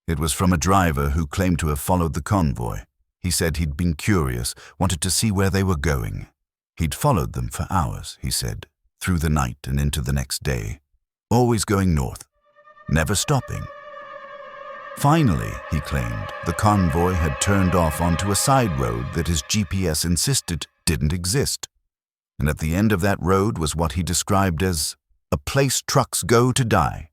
[SPEAKER 1] It was from a driver who claimed to have followed the convoy. He said he'd been curious, wanted to see where they were going. He'd followed them for hours, he said, through the night and into the next day, always going north, never stopping. Finally, he claimed, the convoy had turned off onto a side road that his GPS insisted didn't exist. And at the end of that road was what he described as a place trucks go to die.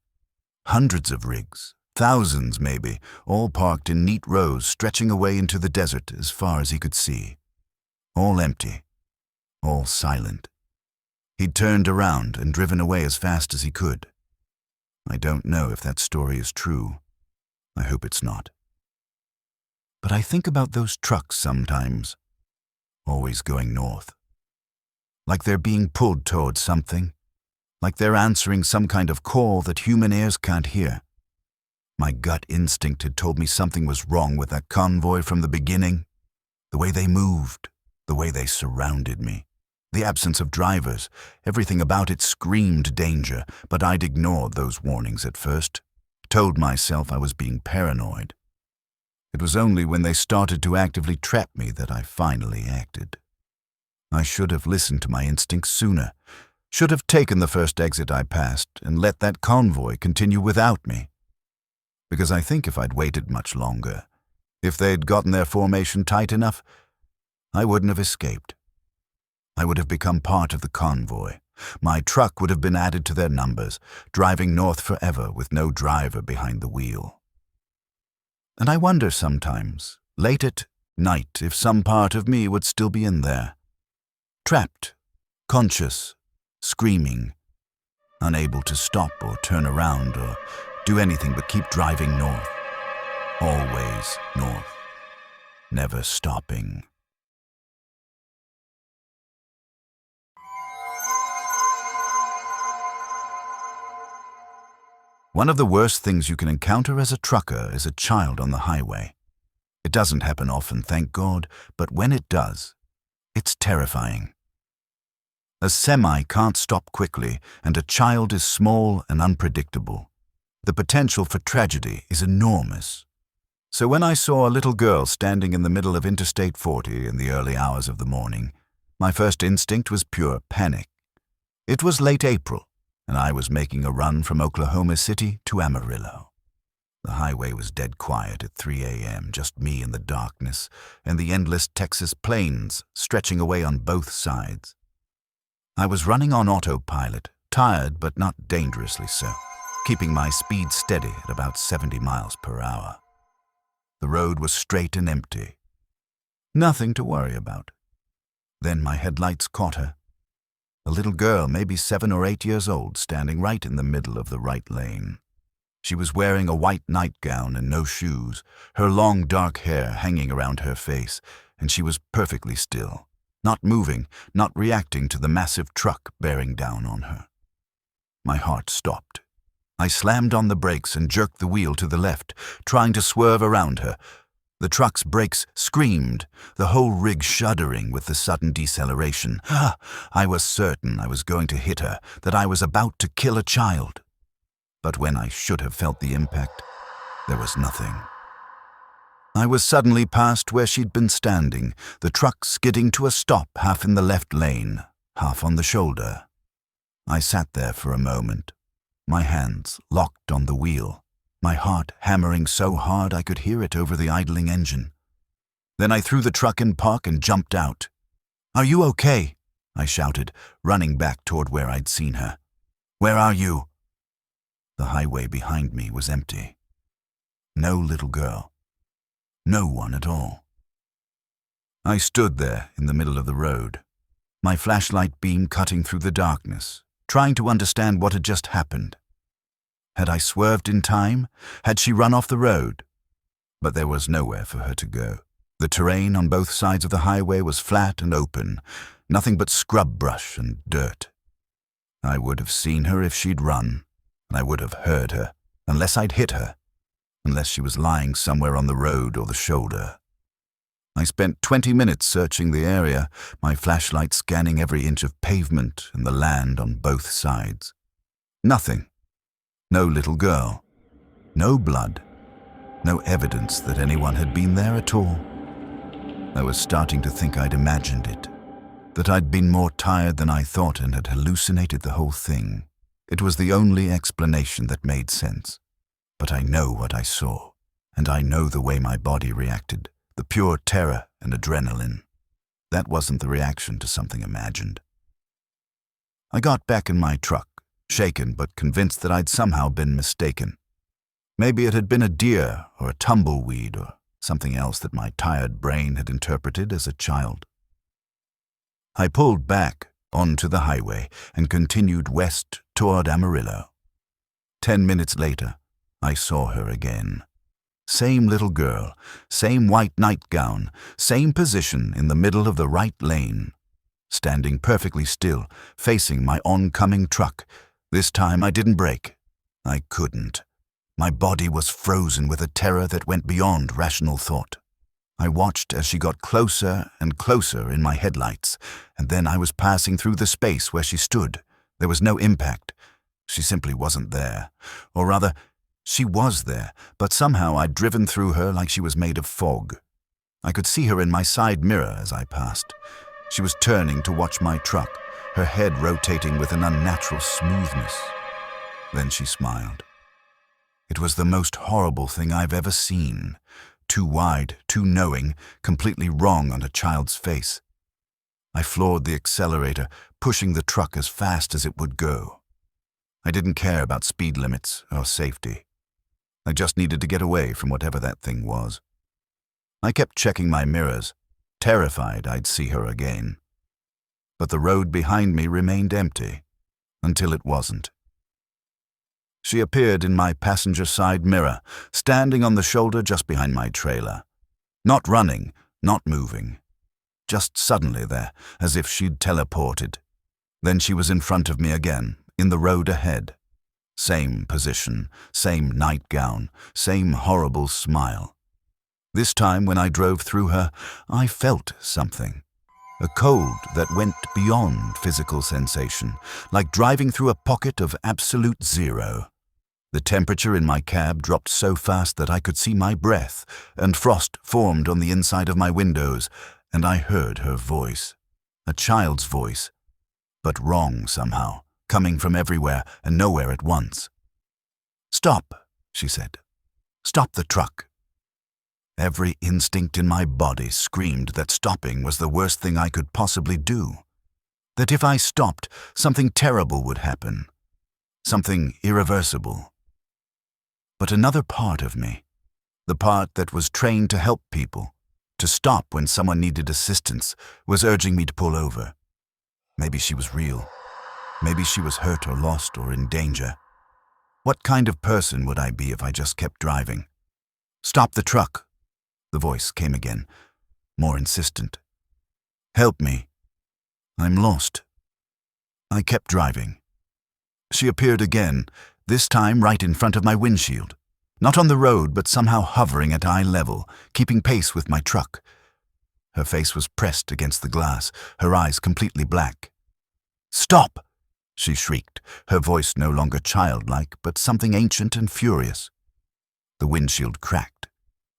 [SPEAKER 1] Hundreds of rigs, thousands maybe, all parked in neat rows stretching away into the desert as far as he could see. All empty, all silent. He'd turned around and driven away as fast as he could. I don't know if that story is true. I hope it's not. But I think about those trucks sometimes, always going north. Like they're being pulled towards something, like they're answering some kind of call that human ears can't hear. My gut instinct had told me something was wrong with that convoy from the beginning, the way they moved, the way they surrounded me. The absence of drivers, everything about it screamed danger, but I'd ignored those warnings at first, told myself I was being paranoid. It was only when they started to actively trap me that I finally acted. I should have listened to my instincts sooner, should have taken the first exit I passed and let that convoy continue without me. Because I think if I'd waited much longer, if they'd gotten their formation tight enough, I wouldn't have escaped. I would have become part of the convoy. My truck would have been added to their numbers, driving north forever with no driver behind the wheel. And I wonder sometimes, late at night, if some part of me would still be in there. Trapped, conscious, screaming, unable to stop or turn around or do anything but keep driving north. Always north, never stopping. One of the worst things you can encounter as a trucker is a child on the highway. It doesn't happen often, thank God, but when it does, it's terrifying. A semi can't stop quickly, and a child is small and unpredictable. The potential for tragedy is enormous. So when I saw a little girl standing in the middle of Interstate 40 in the early hours of the morning, my first instinct was pure panic. It was late April, and I was making a run from Oklahoma City to Amarillo. The highway was dead quiet at 3 a.m., just me in the darkness, and the endless Texas plains stretching away on both sides. I was running on autopilot, tired but not dangerously so, keeping my speed steady at about 70 miles per hour. The road was straight and empty. Nothing to worry about. Then my headlights caught her. A little girl, maybe 7 or 8 years old, standing right in the middle of the right lane. She was wearing a white nightgown and no shoes, her long dark hair hanging around her face, and she was perfectly still, not moving, not reacting to the massive truck bearing down on her. My heart stopped. I slammed on the brakes and jerked the wheel to the left, trying to swerve around her. The truck's brakes screamed, the whole rig shuddering with the sudden deceleration. I was certain I was going to hit her, that I was about to kill a child. But when I should have felt the impact, there was nothing. I was suddenly past where she'd been standing, the truck skidding to a stop half in the left lane, half on the shoulder. I sat there for a moment, my hands locked on the wheel, my heart hammering so hard I could hear it over the idling engine. Then I threw the truck in park and jumped out. "Are you okay?" I shouted, running back toward where I'd seen her. "Where are you?" The highway behind me was empty. No little girl. No one at all. I stood there in the middle of the road, my flashlight beam cutting through the darkness, trying to understand what had just happened. Had I swerved in time? Had she run off the road? But there was nowhere for her to go. The terrain on both sides of the highway was flat and open, nothing but scrub brush and dirt. I would have seen her if she'd run, and I would have heard her, unless I'd hit her, unless she was lying somewhere on the road or the shoulder. I spent 20 minutes searching the area, my flashlight scanning every inch of pavement and the land on both sides. Nothing. No little girl. No blood. No evidence that anyone had been there at all. I was starting to think I'd imagined it, that I'd been more tired than I thought and had hallucinated the whole thing. It was the only explanation that made sense. But I know what I saw, and I know the way my body reacted, the pure terror and adrenaline. That wasn't the reaction to something imagined. I got back in my truck, shaken but convinced that I'd somehow been mistaken. Maybe it had been a deer or a tumbleweed or something else that my tired brain had interpreted as a child. I pulled back onto the highway and continued west toward Amarillo. 10 minutes later, I saw her again. Same little girl, same white nightgown, same position in the middle of the right lane, standing perfectly still, facing my oncoming truck. This time I didn't brake. I couldn't. My body was frozen with a terror that went beyond rational thought. I watched as she got closer and closer in my headlights, and then I was passing through the space where she stood. There was no impact. She simply wasn't there. Or rather, she was there, but somehow I'd driven through her like she was made of fog. I could see her in my side mirror as I passed. She was turning to watch my truck, her head rotating with an unnatural smoothness. Then she smiled. It was the most horrible thing I've ever seen. Too wide, too knowing, completely wrong on a child's face. I floored the accelerator, pushing the truck as fast as it would go. I didn't care about speed limits or safety. I just needed to get away from whatever that thing was. I kept checking my mirrors, terrified I'd see her again. But the road behind me remained empty, until it wasn't. She appeared in my passenger side mirror, standing on the shoulder just behind my trailer. Not running, not moving. Just suddenly there, as if she'd teleported. Then she was in front of me again, in the road ahead. Same position, same nightgown, same horrible smile. This time when I drove through her, I felt something. A cold that went beyond physical sensation, like driving through a pocket of absolute zero. The temperature in my cab dropped so fast that I could see my breath, and frost formed on the inside of my windows, and I heard her voice. A child's voice, but wrong somehow, coming from everywhere and nowhere at once. "Stop," she said. "Stop the truck." Every instinct in my body screamed that stopping was the worst thing I could possibly do. That if I stopped, something terrible would happen. Something irreversible. But another part of me, the part that was trained to help people, to stop when someone needed assistance, was urging me to pull over. Maybe she was real. Maybe she was hurt or lost or in danger. What kind of person would I be if I just kept driving? "Stop the truck." The voice came again, more insistent. "Help me. I'm lost." I kept driving. She appeared again, this time right in front of my windshield. Not on the road, but somehow hovering at eye level, keeping pace with my truck. Her face was pressed against the glass, her eyes completely black. "Stop!" she shrieked, her voice no longer childlike, but something ancient and furious. The windshield cracked.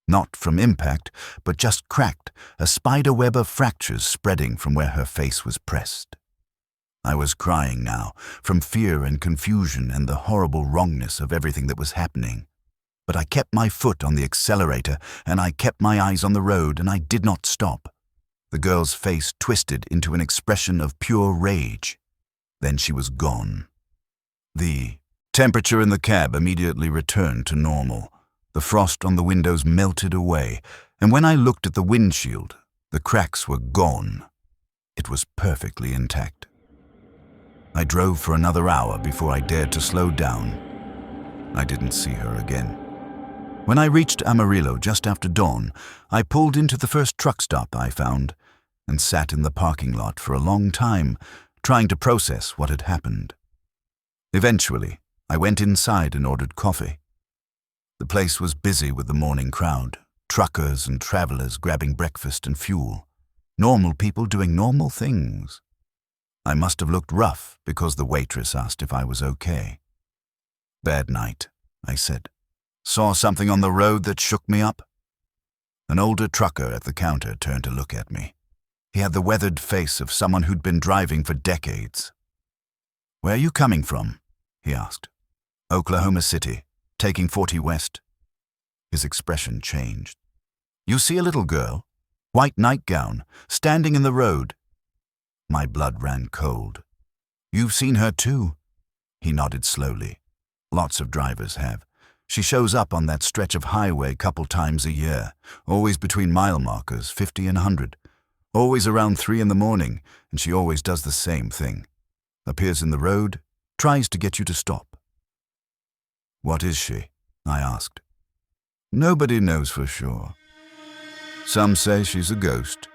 [SPEAKER 1] Not from impact, but just cracked, a spider web of fractures spreading from where her face was pressed. I was crying now, from fear and confusion and the horrible wrongness of everything that was happening. But I kept my foot on the accelerator, and I kept my eyes on the road, and I did not stop. The girl's face twisted into an expression of pure rage. Then she was gone. The temperature in the cab immediately returned to normal. The frost on the windows melted away, and when I looked at the windshield, the cracks were gone. It was perfectly intact. I drove for another hour before I dared to slow down. I didn't see her again. When I reached Amarillo just after dawn, I pulled into the first truck stop I found and sat in the parking lot for a long time, trying to process what had happened. Eventually, I went inside and ordered coffee. The place was busy with the morning crowd, truckers and travelers grabbing breakfast and fuel, normal people doing normal things. I must have looked rough because the waitress asked if I was okay. "Bad night," I said. "Saw something on the road that shook me up?" An older trucker at the counter turned to look at me. He had the weathered face of someone who'd been driving for decades. "Where are you coming from?" he asked. "Oklahoma City, taking 40 West." His expression changed. "You see a little girl, white nightgown, standing in the road." My blood ran cold. "You've seen her too?" He nodded slowly. "Lots of drivers have. She shows up on that stretch of highway couple times a year, always between mile markers, 50 and 100. Always around 3 in the morning, and she always does the same thing. Appears in the road, tries to get you to stop." "What is she?" I asked. "Nobody knows for sure. Some say she's a ghost.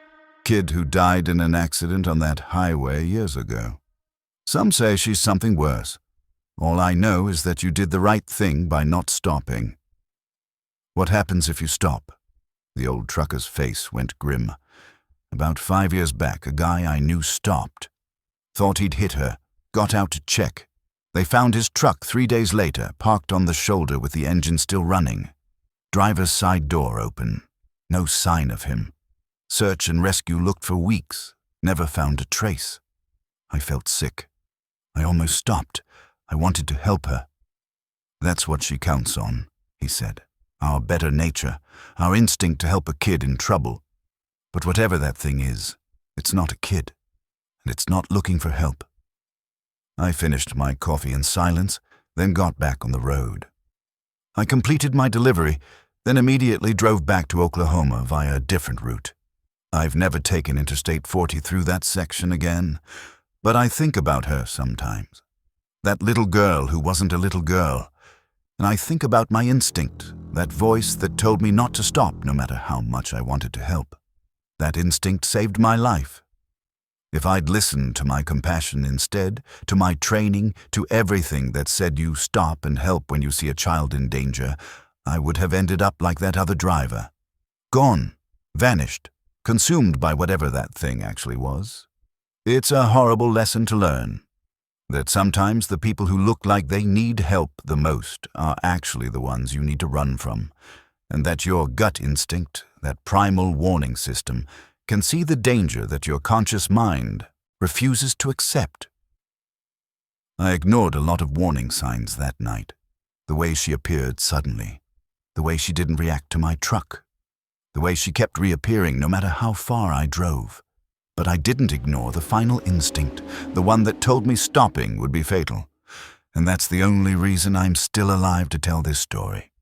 [SPEAKER 1] Kid who died in an accident on that highway years ago. Some say she's something worse. All I know is that you did the right thing by not stopping." "What happens if you stop?" The old trucker's face went grim. About 5 years back, a guy I knew stopped. Thought he'd hit her, got out to check. They found his truck 3 days later, parked on the shoulder with the engine still running. Driver's side door open. No sign of him. Search and rescue looked for weeks, never found a trace. I felt sick. I almost stopped. I wanted to help her. That's what she counts on, he said. Our better nature, our instinct to help a kid in trouble. But whatever that thing is, it's not a kid, and it's not looking for help. I finished my coffee in silence, then got back on the road. I completed my delivery, then immediately drove back to Oklahoma via a different route. I've never taken Interstate 40 through that section again, but I think about her sometimes. That little girl who wasn't a little girl. And I think about my instinct, that voice that told me not to stop no matter how much I wanted to help. That instinct saved my life. If I'd listened to my compassion instead, to my training, to everything that said you stop and help when you see a child in danger, I would have ended up like that other driver. Gone, vanished, consumed by whatever that thing actually was. It's a horrible lesson to learn. That sometimes the people who look like they need help the most are actually the ones you need to run from, and that your gut instinct, that primal warning system, can see the danger that your conscious mind refuses to accept. I ignored a lot of warning signs that night. The way she appeared suddenly, the way she didn't react to my truck, the way she kept reappearing no matter how far I drove. But I didn't ignore the final instinct, the one that told me stopping would be fatal. And that's the only reason I'm still alive to tell this story.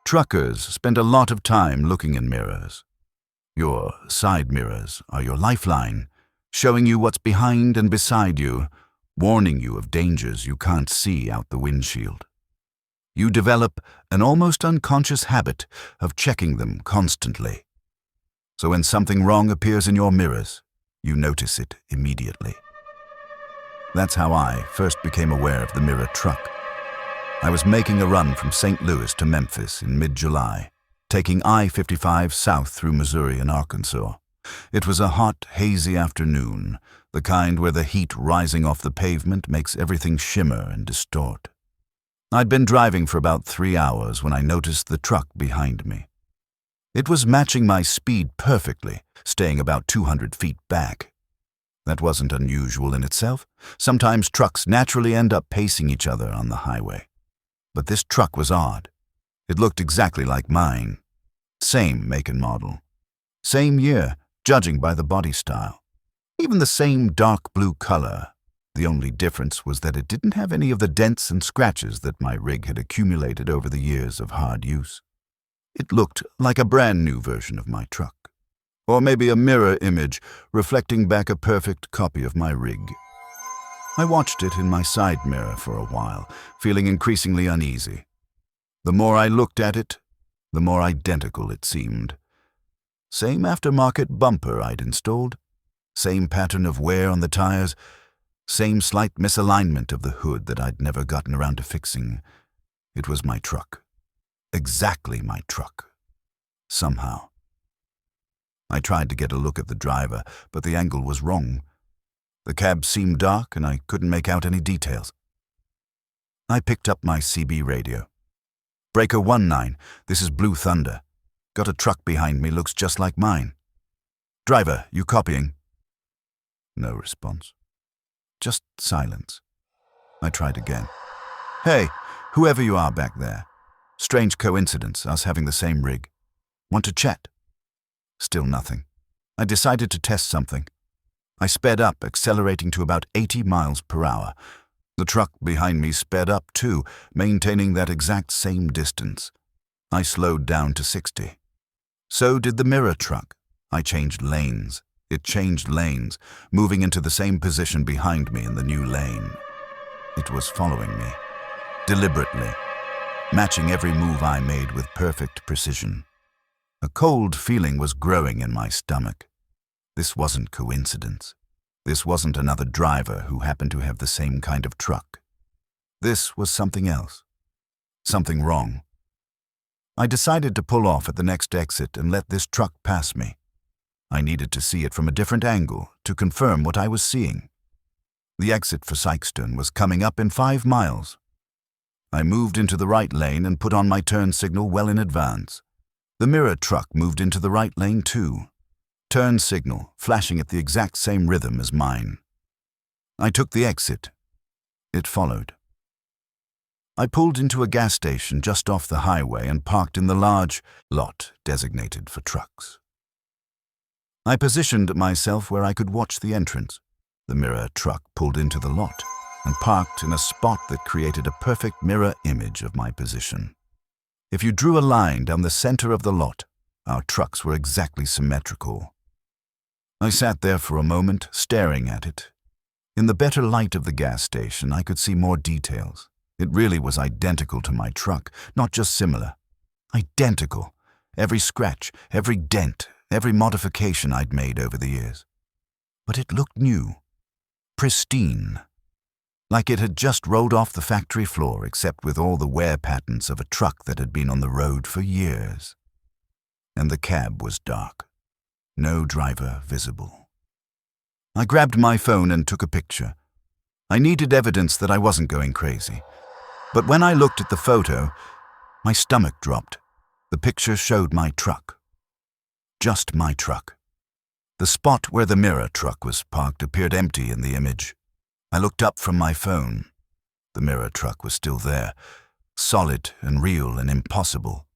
[SPEAKER 1] Truckers spend a lot of time looking in mirrors. Your side mirrors are your lifeline, showing you what's behind and beside you, warning you of dangers you can't see out the windshield. You develop an almost unconscious habit of checking them constantly. So when something wrong appears in your mirrors, you notice it immediately. That's how I first became aware of the mirror truck. I was making a run from St. Louis to Memphis in mid-July, taking I-55 south through Missouri and Arkansas. It was a hot, hazy afternoon, the kind where the heat rising off the pavement makes everything shimmer and distort. I'd been driving for about 3 hours when I noticed the truck behind me. It was matching my speed perfectly, staying about 200 feet back. That wasn't unusual in itself. Sometimes trucks naturally end up pacing each other on the highway. But this truck was odd. It looked exactly like mine. Same make and model. Same year, judging by the body style. Even the same dark blue color. The only difference was that it didn't have any of the dents and scratches that my rig had accumulated over the years of hard use. It looked like a brand new version of my truck. Or maybe a mirror image reflecting back a perfect copy of my rig. I watched it in my side mirror for a while, feeling increasingly uneasy. The more I looked at it, the more identical it seemed. Same aftermarket bumper I'd installed, same pattern of wear on the tires, same slight misalignment of the hood that I'd never gotten around to fixing. It was my truck. Exactly my truck. Somehow. I tried to get a look at the driver, but the angle was wrong. The cab seemed dark and I couldn't make out any details. I picked up my CB radio. Breaker 19, this is Blue Thunder. Got a truck behind me, looks just like mine. Driver, you copying? No response. Just silence. I tried again. Hey, whoever you are back there. Strange coincidence, us having the same rig. Want to chat? Still nothing. I decided to test something. I sped up, accelerating to about 80 miles per hour. The truck behind me sped up too, maintaining that exact same distance. I slowed down to 60. So did the mirror truck. I changed lanes. It changed lanes, moving into the same position behind me in the new lane. It was following me, deliberately, matching every move I made with perfect precision. A cold feeling was growing in my stomach. This wasn't coincidence. This wasn't another driver who happened to have the same kind of truck. This was something else. Something wrong. I decided to pull off at the next exit and let this truck pass me. I needed to see it from a different angle to confirm what I was seeing. The exit for Sykeston was coming up in 5 miles. I moved into the right lane and put on my turn signal well in advance. The mirror truck moved into the right lane too. Turn signal flashing at the exact same rhythm as mine. I took the exit. It followed. I pulled into a gas station just off the highway and parked in the large lot designated for trucks. I positioned myself where I could watch the entrance. The mirror truck pulled into the lot and parked in a spot that created a perfect mirror image of my position. If you drew a line down the center of the lot, our trucks were exactly symmetrical. I sat there for a moment, staring at it. In the better light of the gas station, I could see more details. It really was identical to my truck, not just similar. Identical. Every scratch, every dent, every modification I'd made over the years. But it looked new. Pristine. Like it had just rolled off the factory floor, except with all the wear patterns of a truck that had been on the road for years. And the cab was dark. No driver visible. I grabbed my phone and took a picture. I needed evidence that I wasn't going crazy. But when I looked at the photo, my stomach dropped. The picture showed my truck. Just my truck. The spot where the mirror truck was parked appeared empty in the image. I looked up from my phone. The mirror truck was still there, solid and real and impossible.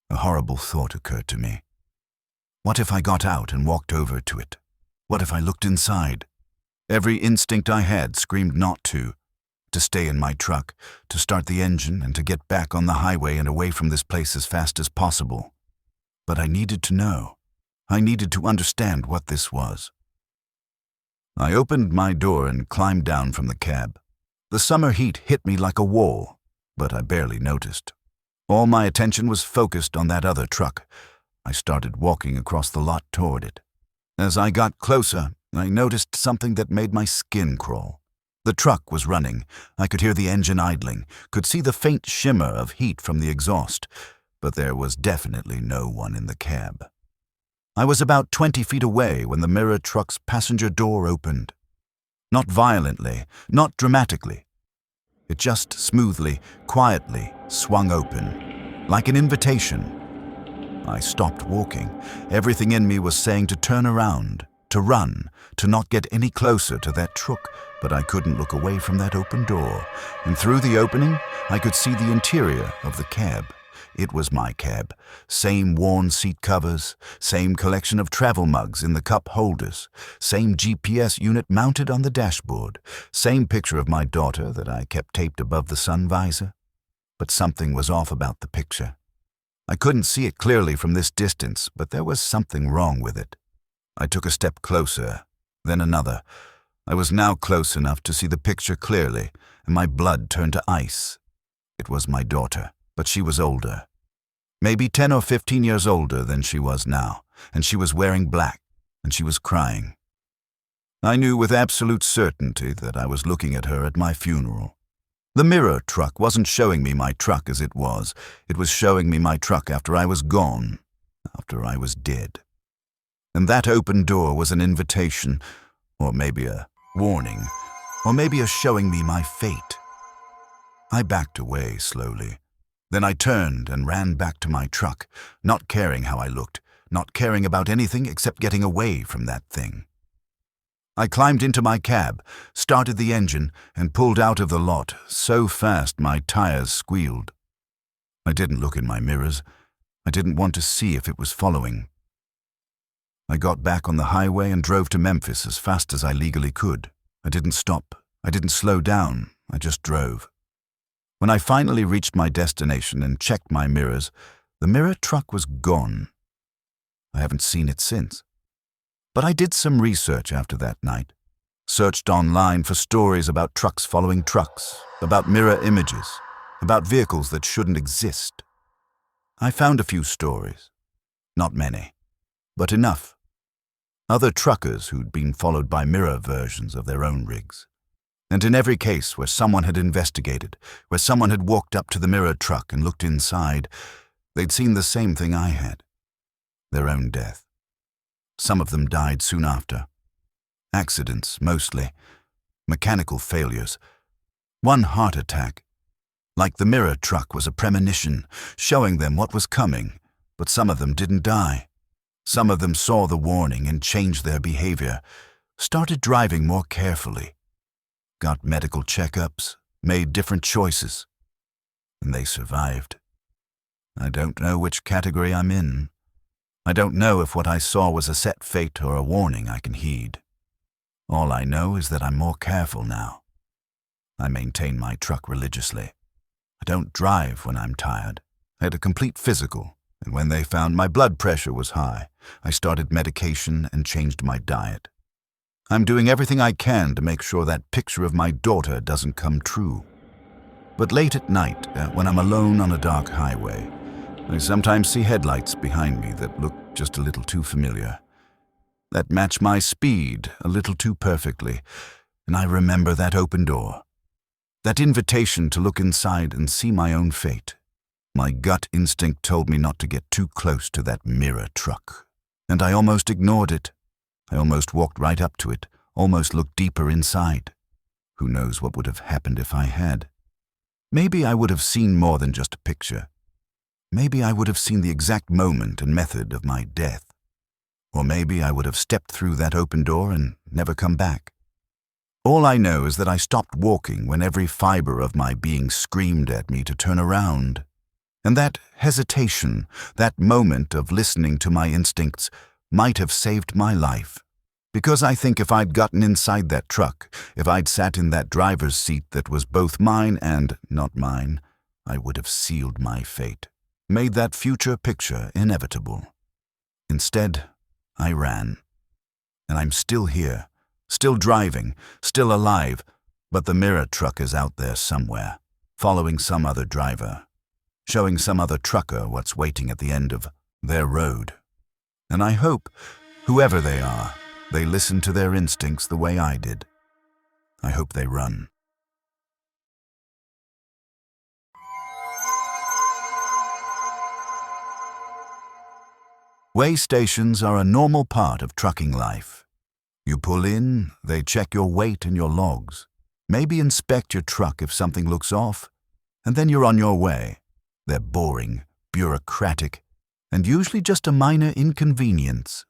[SPEAKER 1] A horrible thought occurred to me. What if I got out and walked over to it? What if I looked inside? Every instinct I had screamed not to stay in my truck, to start the engine and to get back on the highway and away from this place as fast as possible. But I needed to know. I needed to understand what this was. I opened my door and climbed down from the cab. The summer heat hit me like a wall, but I barely noticed. All my attention was focused on that other truck. I started walking across the lot toward it. As I got closer, I noticed something that made my skin crawl. The truck was running. I could hear the engine idling, could see the faint shimmer of heat from the exhaust, but there was definitely no one in the cab. I was about 20 feet away when the mirror truck's passenger door opened. Not violently, not dramatically. It just smoothly, quietly swung open, like an invitation. I stopped walking. Everything in me was saying to turn around, to run, to not get any closer to that truck, but I couldn't look away from that open door, and through the opening, I could see the interior of the cab. It was my cab. Same worn seat covers, same collection of travel mugs in the cup holders, same GPS unit mounted on the dashboard, same picture of my daughter that I kept taped above the sun visor. But something was off about the picture. I couldn't see it clearly from this distance, but there was something wrong with it. I took a step closer, then another. I was now close enough to see the picture clearly, and my blood turned to ice. It was my daughter, but she was older. Maybe 10 or 15 years older than she was now, and she was wearing black, and she was crying. I knew with absolute certainty that I was looking at her at my funeral. The mirror truck wasn't showing me my truck as it was showing me my truck after I was gone, after I was dead. And that open door was an invitation, or maybe a warning, or maybe a showing me my fate. I backed away slowly. Then I turned and ran back to my truck, not caring how I looked, not caring about anything except getting away from that thing. I climbed into my cab, started the engine, and pulled out of the lot so fast my tires squealed. I didn't look in my mirrors. I didn't want to see if it was following. I got back on the highway and drove to Memphis as fast as I legally could. I didn't stop. I didn't slow down. I just drove. When I finally reached my destination and checked my mirrors, the mirror truck was gone. I haven't seen it since. But I did some research after that night. Searched online for stories about trucks following trucks, about mirror images, about vehicles that shouldn't exist. I found a few stories. Not many, but enough. other truckers who'd been followed by mirror versions of their own rigs. And in every case where someone had investigated, where someone had walked up to the mirrored truck and looked inside, they'd seen the same thing I had. Their own death. Some of them died soon after. Accidents, mostly. Mechanical failures. One heart attack. Like the mirror truck was a premonition, showing them what was coming, but some of them didn't die. Some of them saw the warning and changed their behavior, started driving more carefully, got medical checkups, made different choices, and they survived. I don't know which category I'm in. I don't know if what I saw was a set fate or a warning I can heed. All I know is that I'm more careful now. I maintain my truck religiously. I don't drive when I'm tired. I had a complete physical, and when they found my blood pressure was high, I started medication and changed my diet. I'm doing everything I can to make sure that picture of my daughter doesn't come true. But late at night, when I'm alone on a dark highway, I sometimes see headlights behind me that look just a little too familiar, that match my speed a little too perfectly, and I remember that open door, that invitation to look inside and see my own fate. My gut instinct told me not to get too close to that mirror truck, and I almost ignored it. I almost walked right up to it, almost looked deeper inside. Who knows what would have happened if I had? Maybe I would have seen more than just a picture. Maybe I would have seen the exact moment and method of my death. Or maybe I would have stepped through that open door and never come back. All I know is that I stopped walking when every fiber of my being screamed at me to turn around. And that hesitation, that moment of listening to my instincts, might have saved my life. Because I think if I'd gotten inside that truck, if I'd sat in that driver's seat that was both mine and not mine, I would have sealed my fate, made that future picture inevitable. Instead, I ran. And I'm still here, still driving, still alive, but the mirror truck is out there somewhere, following some other driver, showing some other trucker what's waiting at the end of their road. And I hope, whoever they are, they listen to their instincts the way I did. I hope they run. Way stations are a normal part of trucking life. You pull in, they check your weight and your logs, maybe inspect your truck if something looks off, and then you're on your way. They're boring, bureaucratic, and usually just a minor inconvenience.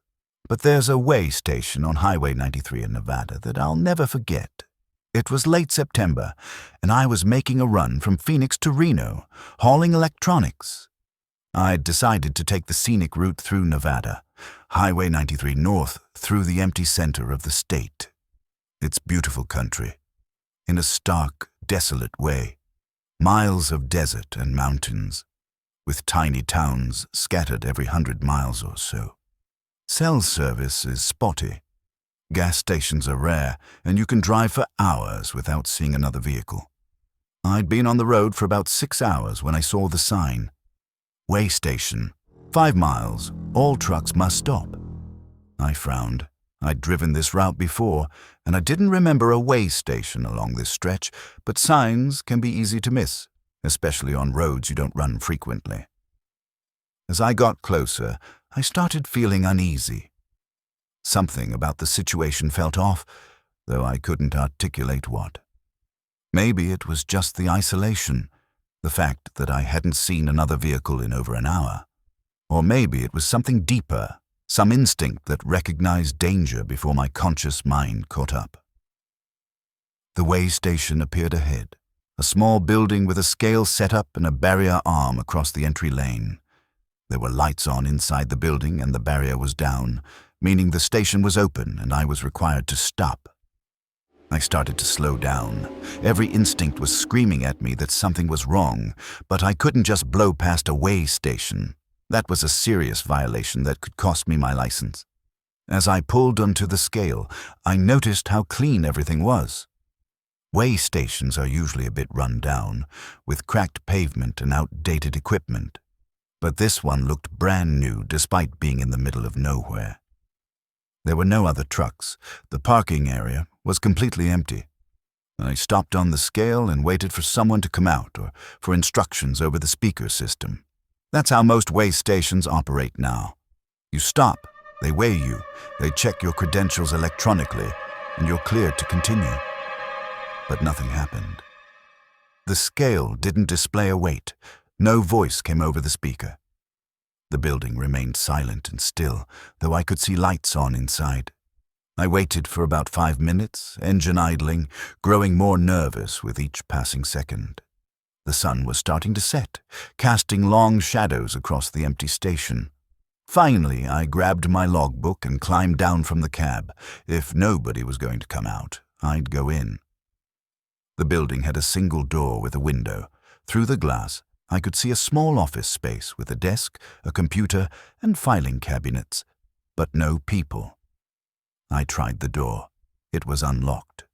[SPEAKER 1] But there's a way station on Highway 93 in Nevada that I'll never forget. It was late September, and I was making a run from Phoenix to Reno, hauling electronics. I'd decided to take the scenic route through Nevada, Highway 93 north through the empty center of the state. It's beautiful country, in a stark, desolate way. Miles of desert and mountains, with tiny towns scattered every 100 miles or so. Cell service is spotty. Gas stations are rare, and you can drive for hours without seeing another vehicle. I'd been on the road for about 6 hours when I saw the sign. Way station, 5 miles, all trucks must stop. I frowned. I'd driven this route before, and I didn't remember a way station along this stretch, but signs can be easy to miss, especially on roads you don't run frequently. As I got closer, I started feeling uneasy. Something about the situation felt off, though I couldn't articulate what. Maybe it was just the isolation, the fact that I hadn't seen another vehicle in over an hour. Or maybe it was something deeper, some instinct that recognized danger before my conscious mind caught up. The way station appeared ahead, a small building with a scale set up and a barrier arm across the entry lane. There were lights on inside the building and the barrier was down, meaning the station was open and I was required to stop. I started to slow down. Every instinct was screaming at me that something was wrong, but I couldn't just blow past a way station. That was a serious violation that could cost me my license. As I pulled onto the scale, I noticed how clean everything was. Way stations are usually a bit run down, with cracked pavement and outdated equipment. But this one looked brand new despite being in the middle of nowhere. There were no other trucks. The parking area was completely empty. I stopped on the scale and waited for someone to come out or for instructions over the speaker system. That's how most weigh stations operate now. You stop, they weigh you, they check your credentials electronically, and you're cleared to continue. But nothing happened. The scale didn't display a weight. No voice came over the speaker. The building remained silent and still, though I could see lights on inside. I waited for about 5 minutes, engine idling, growing more nervous with each passing second. The sun was starting to set, casting long shadows across the empty station. Finally, I grabbed my logbook and climbed down from the cab. If nobody was going to come out, I'd go in. The building had a single door with a window. Through the glass, I could see a small office space with a desk, a computer, and filing cabinets, but no people. I tried the door. It was unlocked.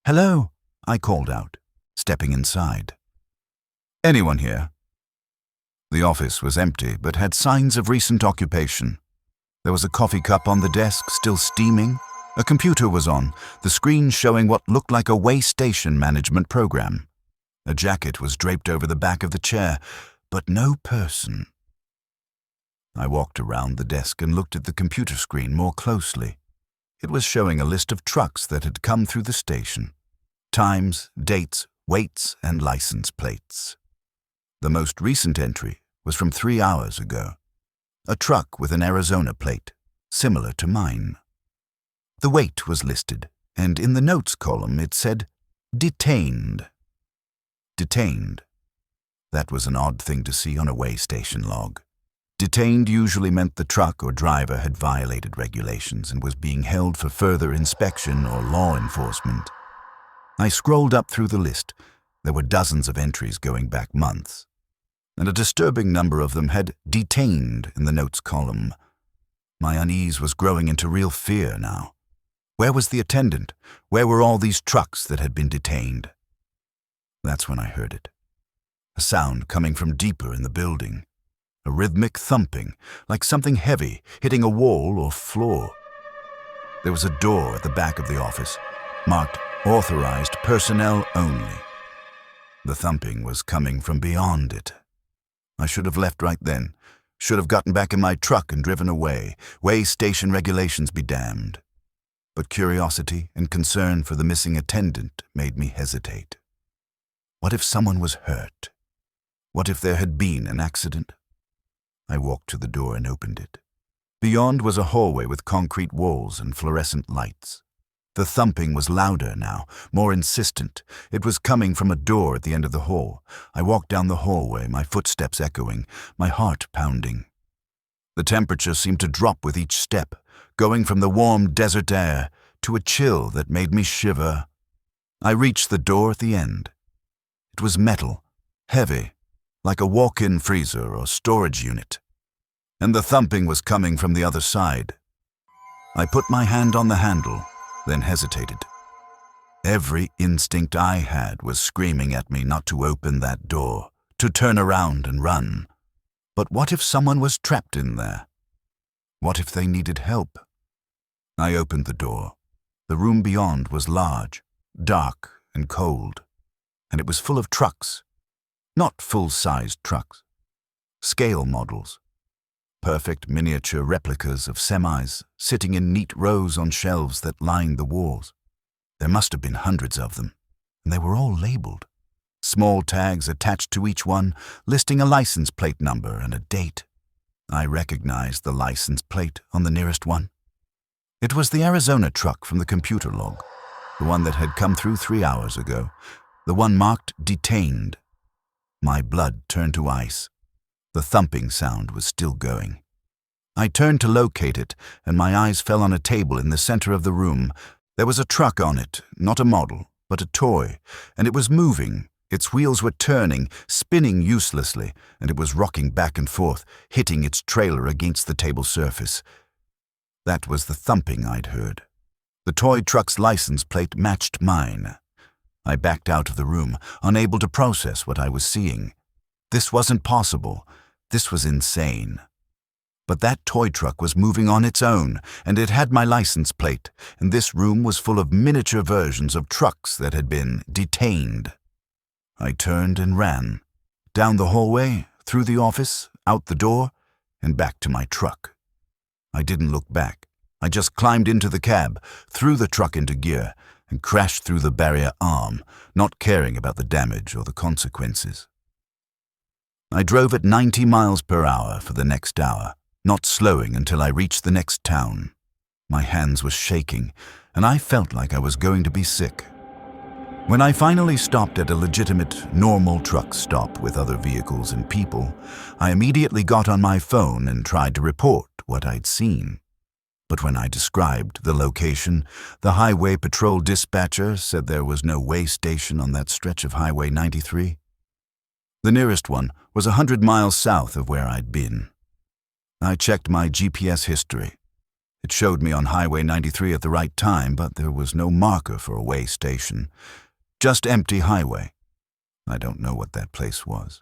[SPEAKER 1] "Hello," I called out, stepping inside. "Anyone here?" The office was empty, but had signs of recent occupation. There was a coffee cup on the desk, still steaming. A computer was on, the screen showing what looked like a way station management program. A jacket was draped over the back of the chair, but no person. I walked around the desk and looked at the computer screen more closely. It was showing a list of trucks that had come through the station. Times, dates, weights, and license plates. The most recent entry was from 3 hours ago. A truck with an Arizona plate, similar to mine. The weight was listed, and in the notes column it said, "Detained." Detained. That was an odd thing to see on a way station log. Detained usually meant the truck or driver had violated regulations and was being held for further inspection or law enforcement. I scrolled up through the list. There were dozens of entries going back months, and a disturbing number of them had "detained" in the notes column. My unease was growing into real fear now. Where was the attendant? Where were all these trucks that had been detained? That's when I heard it. A sound coming from deeper in the building. A rhythmic thumping, like something heavy hitting a wall or floor. There was a door at the back of the office, marked "Authorized Personnel Only." The thumping was coming from beyond it. I should have left right then. Should have gotten back in my truck and driven away. Way station regulations be damned. But curiosity and concern for the missing attendant made me hesitate. What if someone was hurt? What if there had been an accident? I walked to the door and opened it. Beyond was a hallway with concrete walls and fluorescent lights. The thumping was louder now, more insistent. It was coming from a door at the end of the hall. I walked down the hallway, my footsteps echoing, my heart pounding. The temperature seemed to drop with each step, going from the warm desert air to a chill that made me shiver. I reached the door at the end. It was metal, heavy, like a walk-in freezer or storage unit. And the thumping was coming from the other side. I put my hand on the handle, then hesitated. Every instinct I had was screaming at me not to open that door, to turn around and run. But what if someone was trapped in there? What if they needed help? I opened the door. The room beyond was large, dark and cold, and it was full of trucks. Not full-sized trucks. Scale models. Perfect miniature replicas of semis sitting in neat rows on shelves that lined the walls. There must have been hundreds of them, and they were all labeled. Small tags attached to each one, listing a license plate number and a date. I recognized the license plate on the nearest one. It was the Arizona truck from the computer log, the one that had come through 3 hours ago, the one marked "Detained." My blood turned to ice. The thumping sound was still going. I turned to locate it, and my eyes fell on a table in the center of the room. There was a truck on it, not a model, but a toy, and it was moving. Its wheels were turning, spinning uselessly, and it was rocking back and forth, hitting its trailer against the table surface. That was the thumping I'd heard. The toy truck's license plate matched mine. I backed out of the room, unable to process what I was seeing. This wasn't possible. This was insane. But that toy truck was moving on its own, and it had my license plate, and this room was full of miniature versions of trucks that had been detained. I turned and ran, down the hallway, through the office, out the door, and back to my truck. I didn't look back. I just climbed into the cab, threw the truck into gear, and crashed through the barrier arm, not caring about the damage or the consequences. I drove at 90 miles per hour for the next hour, not slowing until I reached the next town. My hands were shaking, and I felt like I was going to be sick. When I finally stopped at a legitimate, normal truck stop with other vehicles and people, I immediately got on my phone and tried to report what I'd seen. But when I described the location, the highway patrol dispatcher said there was no way station on that stretch of Highway 93. The nearest one was 100 miles south of where I'd been. I checked my GPS history. It showed me on Highway 93 at the right time, but there was no marker for a way station. Just empty highway. I don't know what that place was.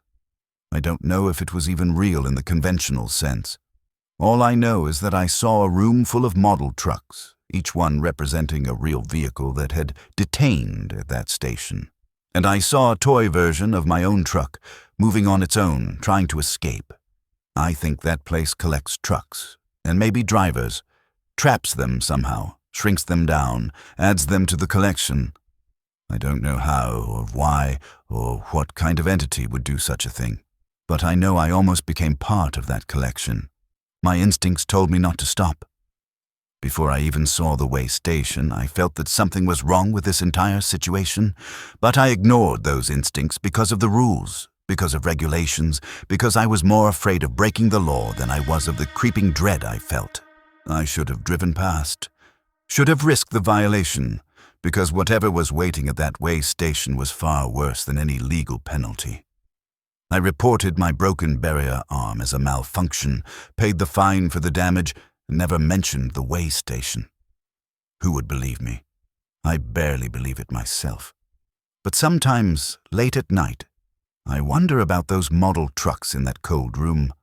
[SPEAKER 1] I don't know if it was even real in the conventional sense. All I know is that I saw a room full of model trucks, each one representing a real vehicle that had detained at that station. And I saw a toy version of my own truck, moving on its own, trying to escape. I think that place collects trucks, and maybe drivers, traps them somehow, shrinks them down, adds them to the collection. I don't know how or why or what kind of entity would do such a thing, but I know I almost became part of that collection. My instincts told me not to stop. Before I even saw the way station, I felt that something was wrong with this entire situation, but I ignored those instincts because of the rules, because of regulations, because I was more afraid of breaking the law than I was of the creeping dread I felt. I should have driven past, should have risked the violation, because whatever was waiting at that way station was far worse than any legal penalty. I reported my broken barrier arm as a malfunction, paid the fine for the damage, and never mentioned the way station. Who would believe me? I barely believe it myself. But sometimes, late at night, I wonder about those model trucks in that cold room.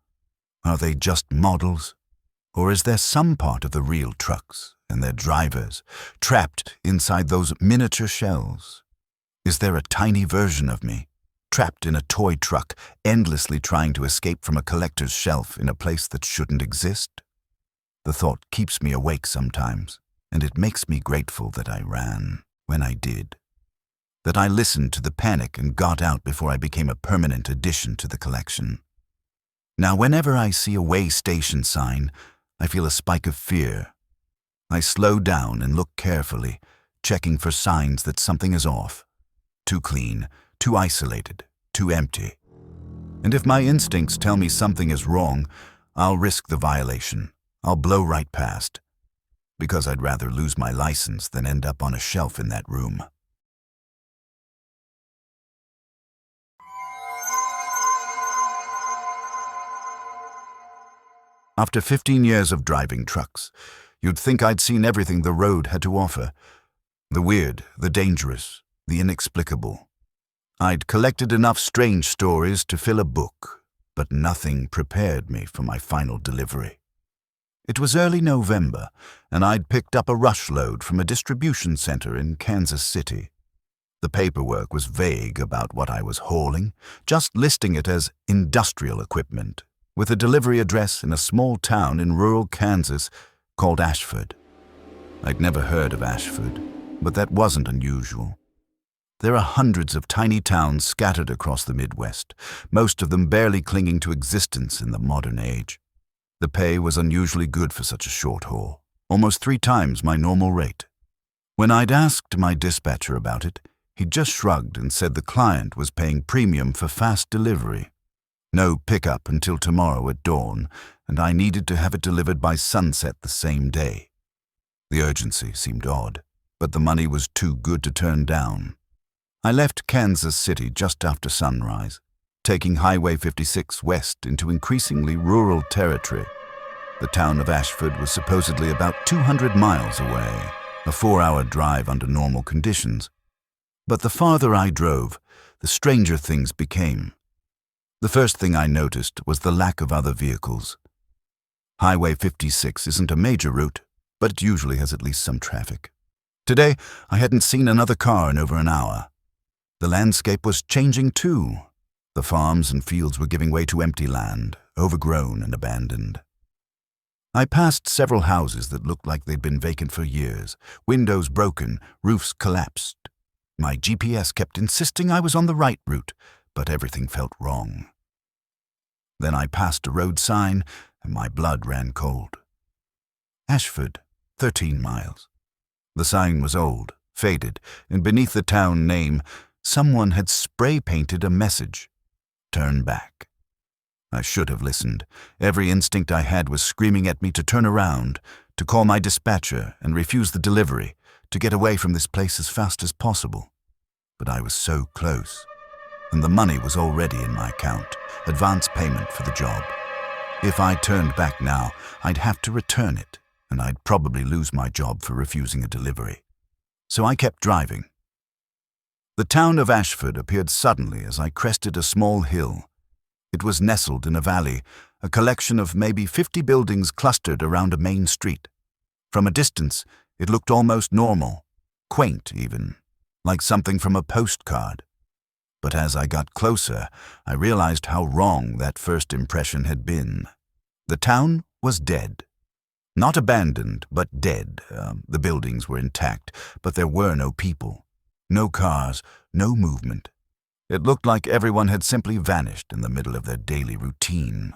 [SPEAKER 1] Are they just models? Or is there some part of the real trucks and their drivers trapped inside those miniature shells? Is there a tiny version of me, trapped in a toy truck, endlessly trying to escape from a collector's shelf in a place that shouldn't exist? The thought keeps me awake sometimes, and it makes me grateful that I ran when I did. That I listened to the panic and got out before I became a permanent addition to the collection. Now, whenever I see a way station sign, I feel a spike of fear. I slow down and look carefully, checking for signs that something is off. Too clean, too isolated, too empty. And if my instincts tell me something is wrong, I'll risk the violation. I'll blow right past, because I'd rather lose my license than end up on a shelf in that room. After 15 years of driving trucks, you'd think I'd seen everything the road had to offer. The weird, the dangerous, the inexplicable. I'd collected enough strange stories to fill a book, but nothing prepared me for my final delivery. It was early November, and I'd picked up a rush load from a distribution center in Kansas City. The paperwork was vague about what I was hauling, just listing it as industrial equipment, with a delivery address in a small town in rural Kansas called Ashford. I'd never heard of Ashford, but that wasn't unusual. There are hundreds of tiny towns scattered across the Midwest, most of them barely clinging to existence in the modern age. The pay was unusually good for such a short haul, almost 3 times my normal rate. When I'd asked my dispatcher about it, he just shrugged and said the client was paying premium for fast delivery. No pickup until tomorrow at dawn, and I needed to have it delivered by sunset the same day. The urgency seemed odd, but the money was too good to turn down. I left Kansas City just after sunrise, taking Highway 56 west into increasingly rural territory. The town of Ashford was supposedly about 200 miles away, a 4-hour drive under normal conditions. But the farther I drove, the stranger things became. The first thing I noticed was the lack of other vehicles. Highway 56 isn't a major route, but it usually has at least some traffic. Today, I hadn't seen another car in over an hour. The landscape was changing too. The farms and fields were giving way to empty land, overgrown and abandoned. I passed several houses that looked like they'd been vacant for years, windows broken, roofs collapsed. My GPS kept insisting I was on the right route, but everything felt wrong. Then I passed a road sign, and my blood ran cold. Ashford, 13 miles. The sign was old, faded, and beneath the town name, someone had spray-painted a message. Turn back. I should have listened. Every instinct I had was screaming at me to turn around, to call my dispatcher and refuse the delivery, to get away from this place as fast as possible. But I was so close, and the money was already in my account, advance payment for the job. If I turned back now, I'd have to return it, and I'd probably lose my job for refusing a delivery. So I kept driving. The town of Ashford appeared suddenly as I crested a small hill. It was nestled in a valley, a collection of maybe 50 buildings clustered around a main street. From a distance, it looked almost normal, quaint even, like something from a postcard. But as I got closer, I realized how wrong that first impression had been. The town was dead. Not abandoned, but dead. The buildings were intact, but there were no people. No cars, no movement. It looked like everyone had simply vanished in the middle of their daily routine.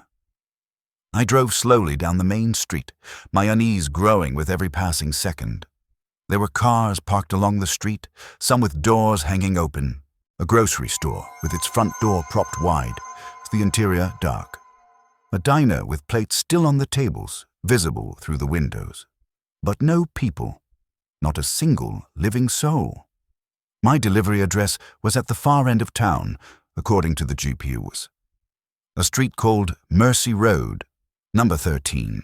[SPEAKER 1] I drove slowly down the main street, my unease growing with every passing second. There were cars parked along the street, some with doors hanging open. A grocery store with its front door propped wide, the interior dark. A diner with plates still on the tables, visible through the windows. But no people, not a single living soul. My delivery address was at the far end of town, according to the GPUs. A street called Mercy Road, number 13.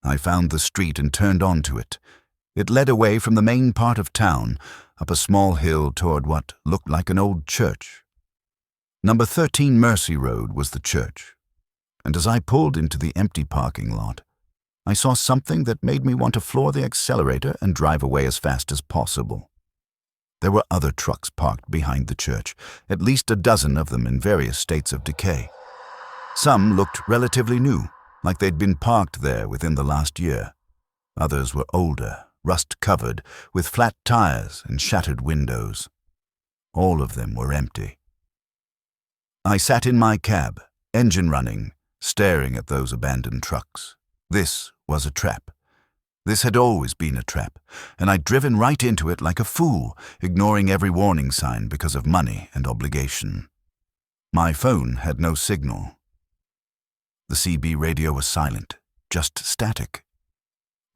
[SPEAKER 1] I found the street and turned onto it. It led away from the main part of town, up a small hill toward what looked like an old church. Number 13 Mercy Road was the church, and as I pulled into the empty parking lot, I saw something that made me want to floor the accelerator and drive away as fast as possible. There were other trucks parked behind the church, at least a dozen of them in various states of decay. Some looked relatively new, like they'd been parked there within the last year. Others were older, rust-covered, with flat tires and shattered windows. All of them were empty. I sat in my cab, engine running, staring at those abandoned trucks. This was a trap. This had always been a trap, and I'd driven right into it like a fool, ignoring every warning sign because of money and obligation. My phone had no signal. The CB radio was silent, just static.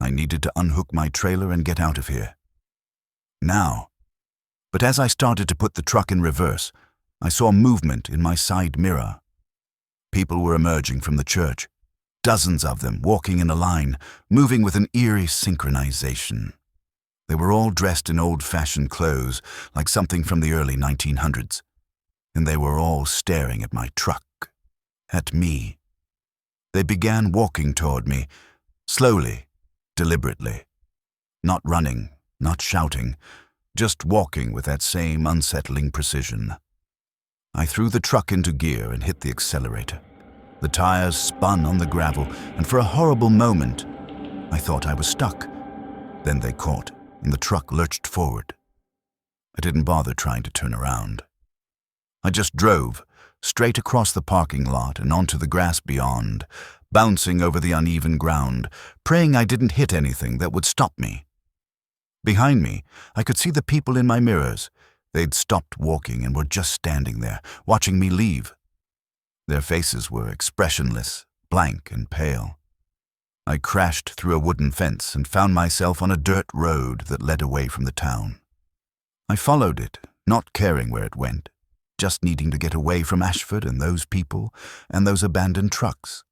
[SPEAKER 1] I needed to unhook my trailer and get out of here. Now. But as I started to put the truck in reverse, I saw movement in my side mirror. People were emerging from the church. Dozens of them walking in a line, moving with an eerie synchronization. They were all dressed in old-fashioned clothes, like something from the early 1900s. And they were all staring at my truck, at me. They began walking toward me, slowly, deliberately. Not running, not shouting, just walking with that same unsettling precision. I threw the truck into gear and hit the accelerator. The tires spun on the gravel, and for a horrible moment, I thought I was stuck. Then they caught, and the truck lurched forward. I didn't bother trying to turn around. I just drove, straight across the parking lot and onto the grass beyond, bouncing over the uneven ground, praying I didn't hit anything that would stop me. Behind me, I could see the people in my mirrors. They'd stopped walking and were just standing there, watching me leave. Their faces were expressionless, blank and pale. I crashed through a wooden fence and found myself on a dirt road that led away from the town. I followed it, not caring where it went, just needing to get away from Ashford and those people and those abandoned trucks.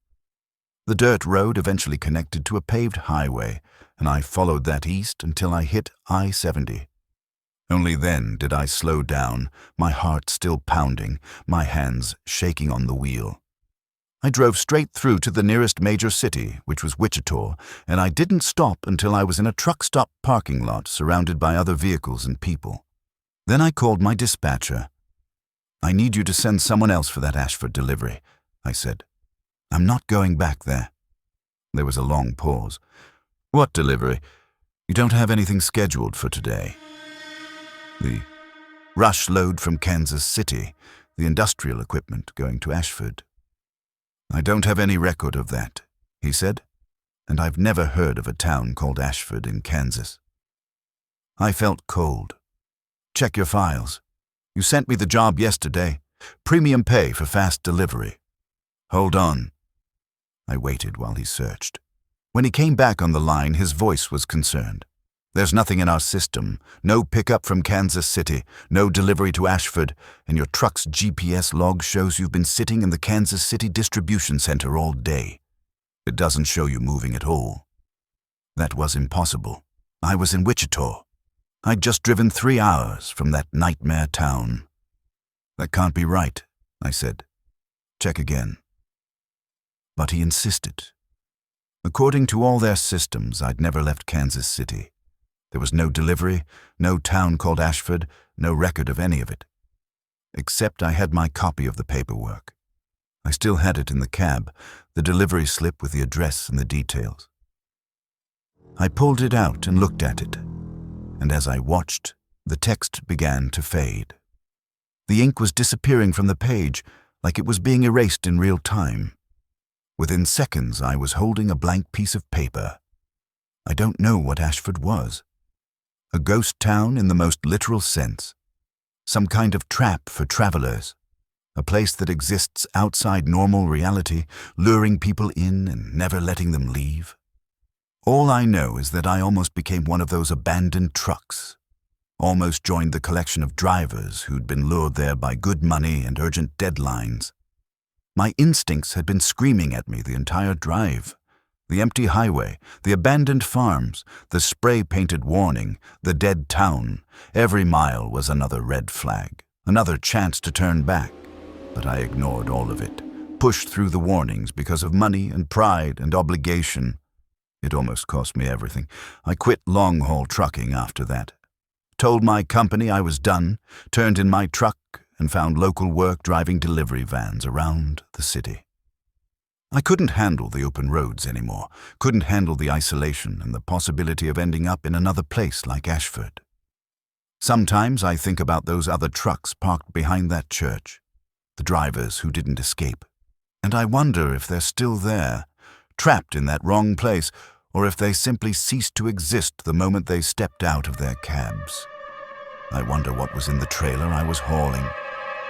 [SPEAKER 1] The dirt road eventually connected to a paved highway, and I followed that east until I hit I-70. Only then did I slow down, my heart still pounding, my hands shaking on the wheel. I drove straight through to the nearest major city, which was Wichita, and I didn't stop until I was in a truck stop parking lot surrounded by other vehicles and people. Then I called my dispatcher. "I need you to send someone else for that Ashford delivery," I said. "I'm not going back there." There was a long pause. "What delivery? You don't have anything scheduled for today." "The rush load from Kansas City, the industrial equipment going to Ashford." "I don't have any record of that," he said, "and I've never heard of a town called Ashford in Kansas." I felt cold. "Check your files. You sent me the job yesterday. Premium pay for fast delivery." "Hold on." I waited while he searched. When he came back on the line, his voice was concerned. "There's nothing in our system. No pickup from Kansas City, no delivery to Ashford, and your truck's GPS log shows you've been sitting in the Kansas City distribution center all day. It doesn't show you moving at all." That was impossible. I was in Wichita. I'd just driven 3 hours from that nightmare town. "That can't be right," I said. "Check again." But he insisted. According to all their systems, I'd never left Kansas City. There was no delivery, no town called Ashford, no record of any of it. Except I had my copy of the paperwork. I still had it in the cab, the delivery slip with the address and the details. I pulled it out and looked at it, and as I watched, the text began to fade. The ink was disappearing from the page, like it was being erased in real time. Within seconds, I was holding a blank piece of paper. I don't know what Ashford was. A ghost town in the most literal sense. Some kind of trap for travelers. A place that exists outside normal reality, luring people in and never letting them leave. All I know is that I almost became one of those abandoned trucks. Almost joined the collection of drivers who'd been lured there by good money and urgent deadlines. My instincts had been screaming at me the entire drive. The empty highway, the abandoned farms, the spray-painted warning, the dead town. Every mile was another red flag, another chance to turn back. But I ignored all of it, pushed through the warnings because of money and pride and obligation. It almost cost me everything. I quit long-haul trucking after that. Told my company I was done, turned in my truck, and found local work driving delivery vans around the city. I couldn't handle the open roads anymore, couldn't handle the isolation and the possibility of ending up in another place like Ashford. Sometimes I think about those other trucks parked behind that church, the drivers who didn't escape, and I wonder if they're still there, trapped in that wrong place, or if they simply ceased to exist the moment they stepped out of their cabs. I wonder what was in the trailer I was hauling.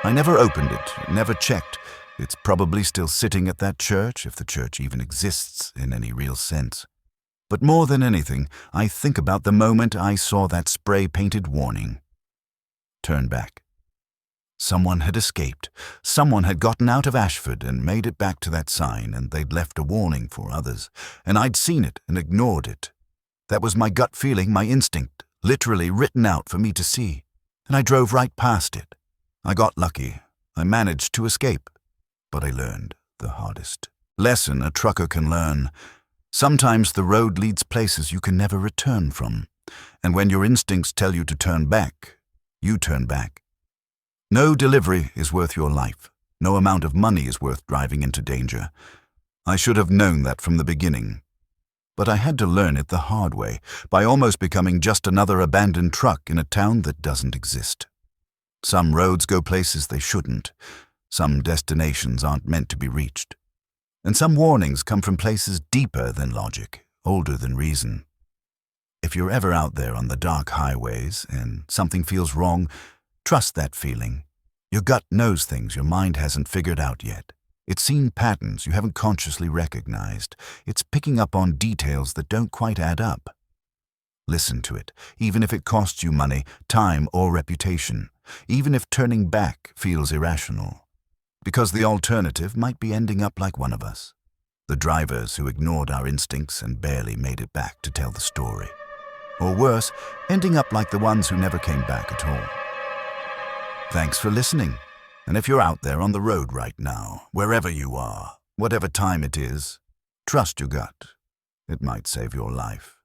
[SPEAKER 1] I never opened it, never checked. It's probably still sitting at that church, if the church even exists in any real sense. But more than anything, I think about the moment I saw that spray-painted warning. Turn back. Someone had escaped. Someone had gotten out of Ashford and made it back to that sign, and they'd left a warning for others. And I'd seen it and ignored it. That was my gut feeling, my instinct, literally written out for me to see. And I drove right past it. I got lucky. I managed to escape. But I learned the hardest lesson a trucker can learn. Sometimes the road leads places you can never return from. And when your instincts tell you to turn back, you turn back. No delivery is worth your life. No amount of money is worth driving into danger. I should have known that from the beginning. But I had to learn it the hard way, by almost becoming just another abandoned truck in a town that doesn't exist. Some roads go places they shouldn't. Some destinations aren't meant to be reached. And some warnings come from places deeper than logic, older than reason. If you're ever out there on the dark highways and something feels wrong, trust that feeling. Your gut knows things your mind hasn't figured out yet. It's seen patterns you haven't consciously recognized. It's picking up on details that don't quite add up. Listen to it, even if it costs you money, time, or reputation. Even if turning back feels irrational. Because the alternative might be ending up like one of us. The drivers who ignored our instincts and barely made it back to tell the story. Or worse, ending up like the ones who never came back at all. Thanks for listening. And if you're out there on the road right now, wherever you are, Whatever time it is, trust your gut. It might save your life.